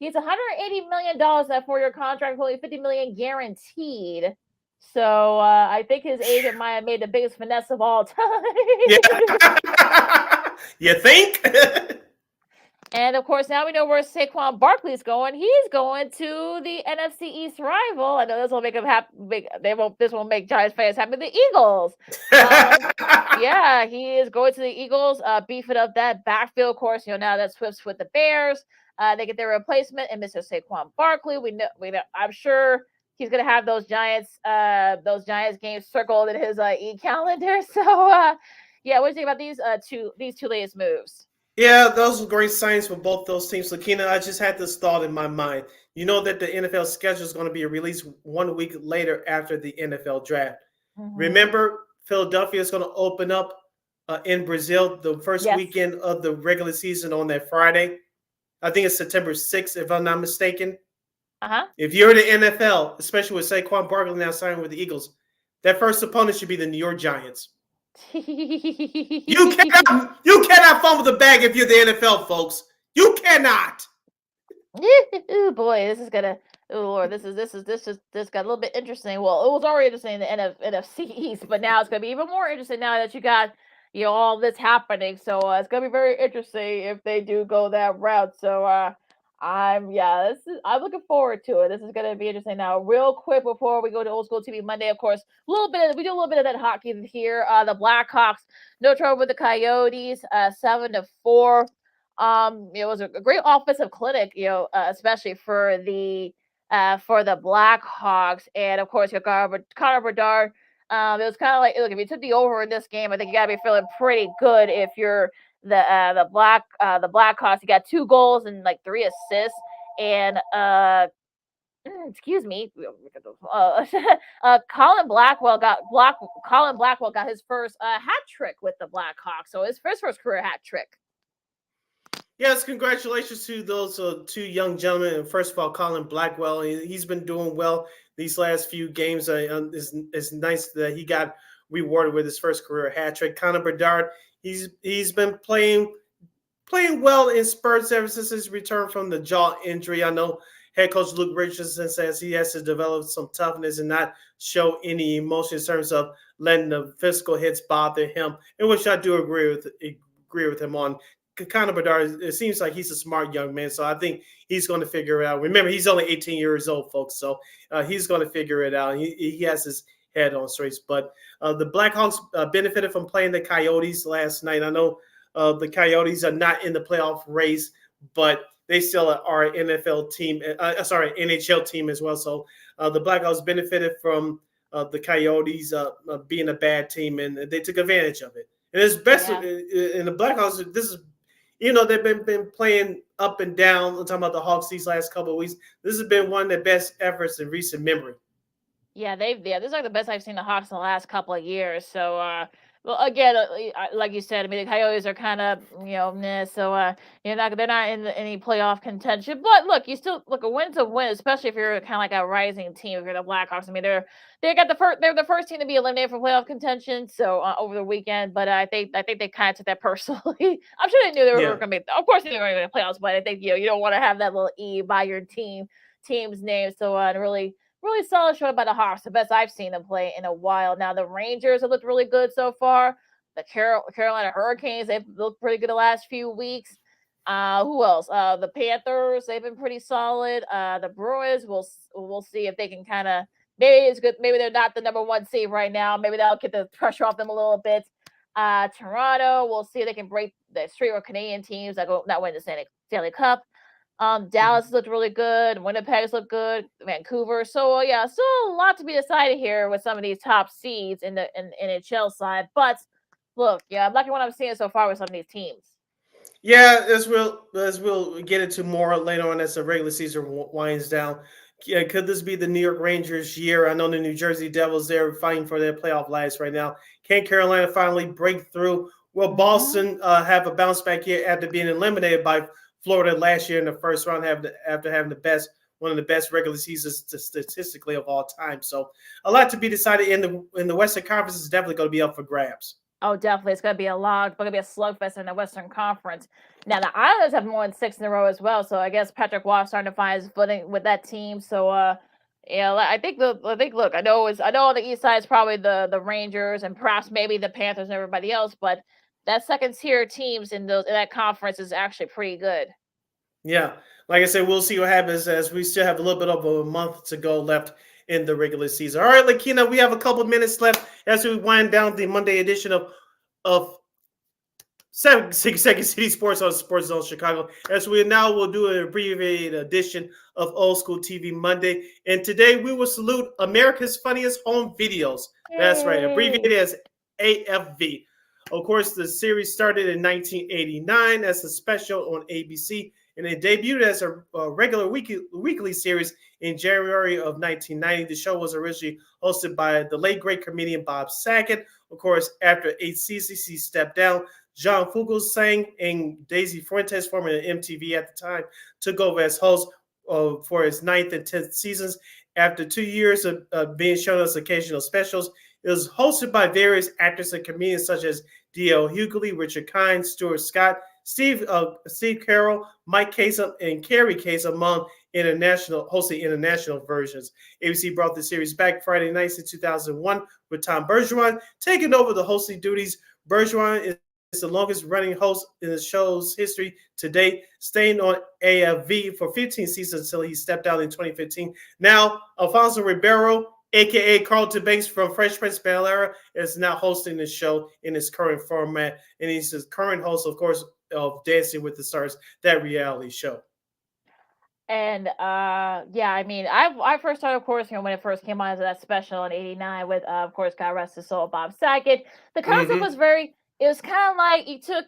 He's $180 million that 4-year contract, only $50 million guaranteed. So I think his agent might have made the biggest finesse of all time. Yeah. You think? And of course, now we know where Saquon Barkley's going. He's going to the NFC East rival. I know this will make him happy. This won't make Giants fans happy. The Eagles. Yeah, he is going to the Eagles. Beefing up that backfield. Of course, now that Swift's with the Bears. They get their replacement and Mr. Saquon Barkley. We know. I'm sure he's going to have those Giants games circled in his e-calendar. So, yeah, what do you think about these two latest moves? Yeah, those are great signs for both those teams. Lakina, I just had this thought in my mind. You know that the NFL schedule is going to be released 1 week later after the NFL draft. Mm-hmm. Remember, Philadelphia is going to open up in Brazil the first weekend of the regular season on that Friday. I think it's September 6th, if I'm not mistaken. Uh-huh. If you're the NFL, especially with Saquon Barkley now signing with the Eagles, That first opponent should be the New York Giants. Ooh, You cannot fumble the bag if you're the NFL, folks. You cannot. boy, this is gonna. Oh Lord, this got a little bit interesting. Well, it was already interesting in the NFC East, but now it's gonna be even more interesting now that you got all this happening. So it's gonna be very interesting if they do go that route. So I'm looking forward to it. This is gonna be interesting. Now, real quick before we go to Old School TV Monday, of course, we do a little bit of that hockey here. The Blackhawks, no trouble with the Coyotes, 7-4. It was a great offensive clinic, especially for the Blackhawks, and of course, Connor Bedard. It was kind of like, look, if you took the over in this game, I think you gotta be feeling pretty good if you're the Blackhawks. You got 2 goals and like 3 assists, and excuse me, Colin Blackwell got his first hat trick with the Blackhawks, so his first career hat trick. Yes, congratulations to those 2 young gentlemen. And first of all, Colin Blackwell, he's been doing well these last few games. It's nice that he got rewarded with his first career hat trick. Connor Bedard, he's been playing well in spurts ever since his return from the jaw injury. I know head coach Luke Richardson says he has to develop some toughness and not show any emotion in terms of letting the physical hits bother him, in which I do agree with him on. Connor Bedard, it seems like he's a smart young man, so I think he's going to figure it out. Remember, he's only 18 years old, folks, so he's going to figure it out. He has his head on straight. But the Blackhawks benefited from playing the Coyotes last night. I know the Coyotes are not in the playoff race, but they still are an NHL team as well. So the Blackhawks benefited from the Coyotes being a bad team, and they took advantage of it. And it's best in the Blackhawks. This is. They've been playing up and down. I'm talking about the Hawks these last couple of weeks. This has been one of their best efforts in recent memory. Yeah, this is like the best I've seen the Hawks in the last couple of years. So, well, again, like you said, I mean, the Coyotes are kind of, meh. So, they're not in any playoff contention. But look, a win's a win, especially if you're kind of like a rising team. If you're the Blackhawks, I mean, they're the first team to be eliminated from playoff contention. So over the weekend, but I think they kind of took that personally. I'm sure they knew they were going to be. Of course, they were going to be in the playoffs, but I think you don't want to have that little E by your team's name. So really solid show by the Hawks, the best I've seen them play in a while. Now, the Rangers have looked really good so far. The Carolina Hurricanes, they've looked pretty good the last few weeks. Who else? The Panthers, they've been pretty solid. The Bruins, we'll see if they can kind of, maybe it's good. Maybe they're not the number 1 seed right now. Maybe that'll get the pressure off them a little bit. Toronto, we'll see if they can break the streak of Canadian teams that go not win the Stanley Cup. Dallas looked really good. Winnipeg's looked good. Vancouver. So still a lot to be decided here with some of these top seeds in the NHL side. But look, I'm liking what I'm seeing so far with some of these teams. Yeah, as we'll get into more later on as the regular season winds down. Yeah, could this be the New York Rangers' year? I know the New Jersey Devils, they're fighting for their playoff lives right now. Can Carolina finally break through? Will Boston have a bounce back year after being eliminated by Florida last year in the first round after having one of the best regular seasons statistically of all time? So a lot to be decided in the Western Conference is definitely going to be up for grabs. Oh, definitely. It's going to be a slugfest in the Western Conference. Now, the Islanders have won 6 in a row as well, so I guess Patrick Waugh starting to find his footing with that team. So, I think look, I know on the East side is probably the Rangers and perhaps maybe the Panthers and everybody else, but that second tier teams in that conference is actually pretty good. Yeah, like I said, we'll see what happens as we still have a little bit of a month to go left in the regular season. All right, Lakina, we have a couple minutes left as we wind down the Monday edition of 6 Second City Sports on Sports Zone Chicago. As we now will do an abbreviated edition of Old School TV Monday. And today we will salute America's Funniest Home Videos. That's right, abbreviated as AFV. Of course, the series started in 1989 as a special on ABC, and it debuted as a regular weekly series in January of 1990. The show was originally hosted by the late great comedian Bob Saget. Of course, after 8 seasons, he stepped down. John Fugelsang and Daisy Fuentes, former MTV at the time, took over as host for his 9th and 10th seasons. After 2 years of being shown as occasional specials, It was hosted by various actors and comedians such as D.L. Hughley, Richard Kind, Stuart Scott, Steve Carroll, Mike Kasem, and Carrie Kasem among hosting international versions. ABC brought the series back Friday nights in 2001 with Tom Bergeron taking over the hosting duties. Bergeron is the longest running host in the show's history to date, staying on AFV for 15 seasons until he stepped out in 2015. Now, Alfonso Ribeiro, a.k.a. Carlton Banks from Fresh Prince of Bel-Air, is now hosting the show in its current format. And he's the current host, of course, of Dancing with the Stars, that reality show. And I mean, I first started, of course, when it first came on as that special in '89 with, of course, God rest his soul, Bob Saget. The concept was it was kind of like you took,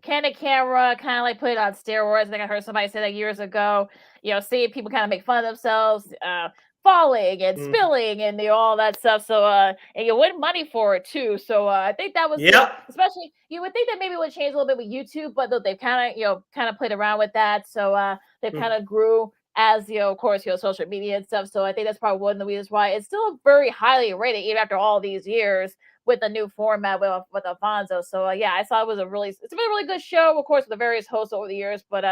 Candid Camera, kind of like put it on steroids. I think I heard somebody say that years ago, seeing people kind of make fun of themselves, falling and spilling and all that stuff. So and you win money for it too. So I think that was especially you would think that maybe it would change a little bit with YouTube, but they've kind of played around with that. So they've kind of grew as of course, social media and stuff. So I think that's probably one of the reasons why it's still very highly rated even after all these years with the new format with Alfonso. So I saw it's been a really good show, of course, with the various hosts over the years, but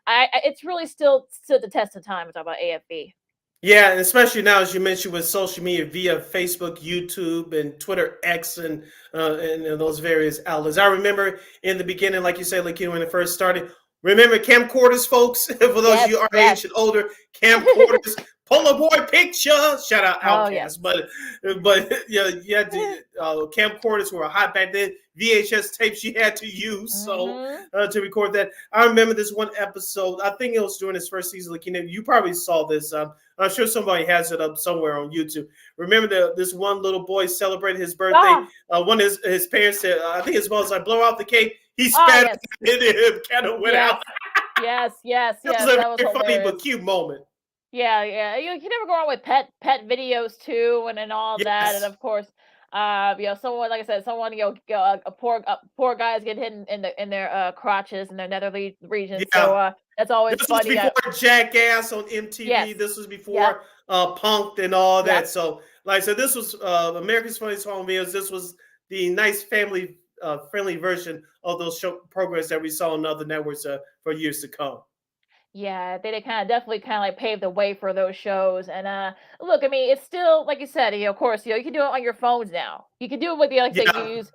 it's really still stood the test of time. We're talking about AFB. Yeah, and especially now, as you mentioned, with social media via Facebook, YouTube, and Twitter X, and those various outlets. I remember in the beginning, like you said, when it first started. Remember camcorders, folks? For those of you our age and older, camcorders, Polaroid picture. Shout out Outcast, but you had camcorders were hot back then. VHS tapes you had to use to record that. I remember this one episode. I think it was during his first season. You probably saw this. I'm sure somebody has it up somewhere on YouTube. Remember this one little boy celebrated his birthday. One of his parents said, I think his mom was like, blow out the cake. He spat it in him, kind of went out. Yes. That was a very funny but cute moment. Yeah. You can never go wrong with pet videos too, and all that, and of course, someone, like I said, a poor guys get hit in their crotches in their nether region. So that's always funny. This was before Jackass on MTV. Yes. This was before Punk'd and all that. So, like I said, this was America's Funniest Home Videos. This was the nice family friendly version of those show programs that we saw on other networks for years to come. Yeah, they definitely like paved the way for those shows. And look, I mean, it's still like you said, of course, you can do it on your phones now. You can do it with you had to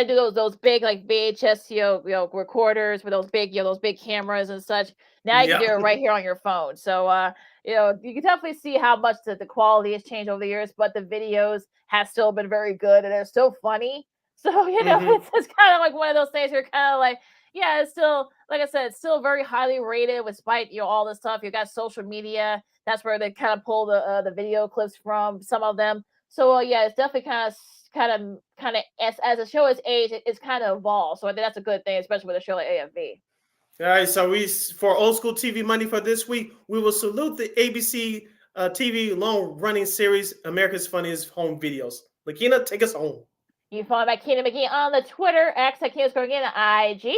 do those big like VHS recorders with those big cameras and such. Now you can do it right here on your phone. So you can definitely see how much the quality has changed over the years, but the videos have still been very good and they're still funny. So it's kind of like one of those things you're kind of like, it's still, like I said, it's still very highly rated despite all this stuff. You got social media. That's where they kind of pull the video clips from, some of them. So it's definitely kind of as the show has aged, it's kind of evolved. So I think that's a good thing, especially with a show like AFB. All right, so for Old School TV Money for this week, we will salute the ABC TV long-running series, America's Funniest Home Videos. Lakina, take us home. You can follow my Keena McGee on the Twitter, X, at Keena Scorpion, on IG.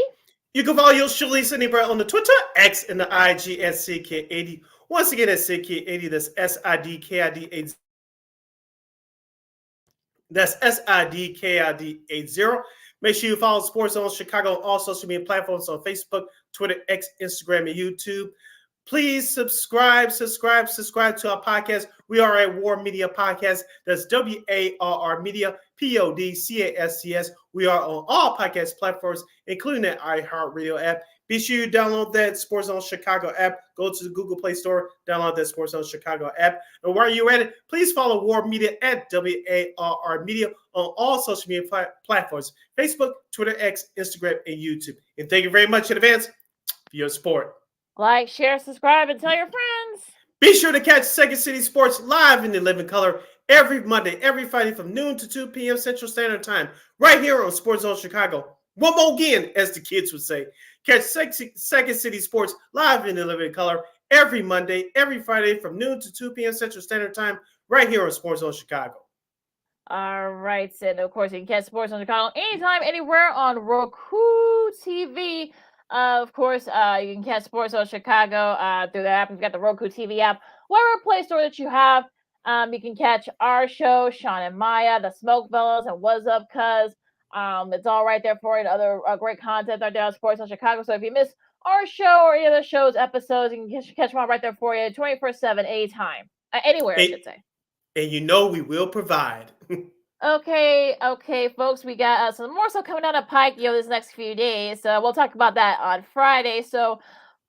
You can follow your Shalice Anybra on the Twitter, X, and the IG at SidKid80. Once again, that's SidKid80. That's SIDKID80. That's SIDKID80. Make sure you follow Sports Zone Chicago on all social media platforms on Facebook, Twitter, X, Instagram, and YouTube. Please subscribe to our podcast. We are a War Media Podcast. That's WARR Media, PODCASTS. We are on all podcast platforms, including the iHeartRadio app. Be sure you download that Sports Zone Chicago app. Go to the Google Play Store, download that Sports Zone Chicago app. And while you're at it, please follow War Media at WARR Media on all social media platforms, Facebook, Twitter, X, Instagram, and YouTube. And thank you very much in advance for your support. Like, share, subscribe, and tell your friends. Be sure to catch Second City Sports live in the living color every Monday, every Friday from noon to 2 p.m. Central Standard Time, right here on Sports Zone Chicago. One more again, as the kids would say. Catch Second City Sports live in the living color every Monday, every Friday from noon to 2 p.m. Central Standard Time, right here on Sports Zone Chicago. All right, and of course, you can catch Sports Zone Chicago anytime, anywhere on Roku TV. Of course, you can catch Sports Zone Chicago through the app. You've got the Roku TV app, whatever Play Store that you have. You can catch our show, Sean and Maya, the Smoke Fellas, and What's Up, Cuz. It's all right there for you. Other great content right there on Sports on Chicago. So if you miss our show or any other shows, episodes, you can catch them all right there for you 24/7, anytime. Anywhere, I should say. And you know we will provide. Okay, folks, we got some more stuff coming down the pike, this next few days. We'll talk about that on Friday. So,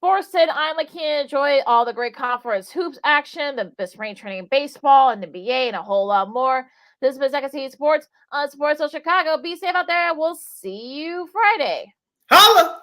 Forsted, I'm like, can enjoy all the great conference hoops action, the spring training baseball, and the NBA, and a whole lot more. This has been Second City Sports on Sports of Chicago. Be safe out there, and we'll see you Friday. Holla!